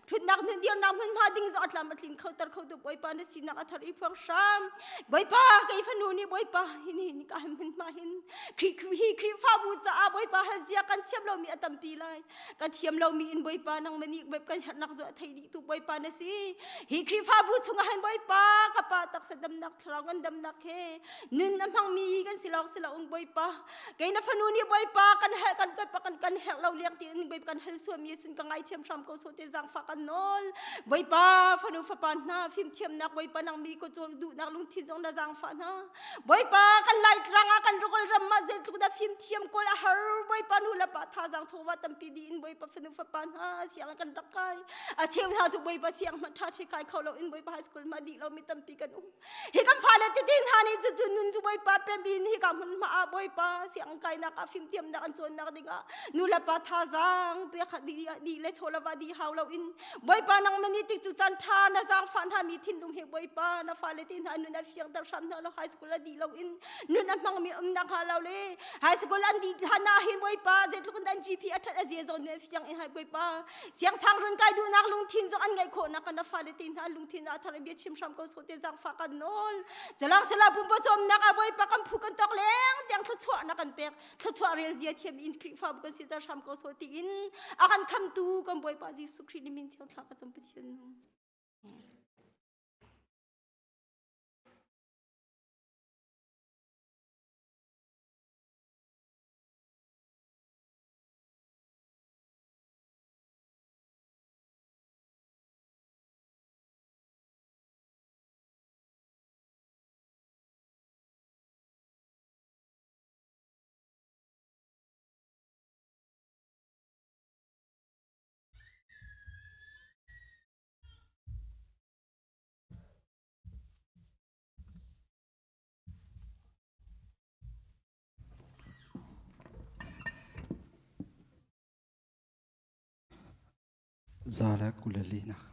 thut nak nun dia nam hun ma ding za tlam thlin khau tar khau du boy pa na sin na ka thar i phang sham boy pa kai fanu ni boy pa hin ka hin ma hin kri fa bu cha boy pa ha zia kan chem lo mi atam ti lai kan thiam lo mi in boy pa nang mani boy kan nak zo thai di tu boy pa na si hi kri fa bu chunga han boy pa ka pa tak sa dam nak tharangan dam nak he nun nam hang mi kan sila ung boy pa kay na fanu ni boy pa kan her kan her lo liang ti ni boy kan hel so mi sin ka ngai thiam sam ko so te jang fa kan nol boy pa fanu fa pan na phim thiam nak boy pa nang mi ko chong du nak lung thi jong na jang fa na boy pa kan lai tranga kan rokol ram ma je tu da phim thiam ko la har boy pa nu la pa tha jang so wa tam pi di in boy pa fanu fa pan ha siang kan rakai a thiam ha tu boy pa siang ma tha thi kai khau lo in boy pa high school ma di lo mi tam pi kan hi kam phale ti tin hani chu chu nun chu boi pa pem in hi kam hun ma boi pa siang kai na ka phim tiam na kan chon na dinga nu la pa tha jang pe kha di le chola ba di haw lo in boi pa nang mani ti chu chan tha na jang fan ha mi thin lung he boi pa na phale tin han nu na fiang dar sam na lo high school di lo in nu na mang mi na kha lo le high school an di hana hin boi pa je lu kan dan gp athat a je zo ne fiang in hai boi pa siang sang run kai du nak lung thin zo an ngai kho na kan na phale tin ha lung thin a thar bi chim sam ko so te jang fa kan nol jalang sela pum po som nak a boi pa kam phu kan tok leng tiang thu chwa na kan pek thu chwa rel je thiam in kri fa ko si tar sam ko so ti in akan kham tu kam boi pa jisu kri ni min thiam thla ka chom pathian no Zala Kulalina.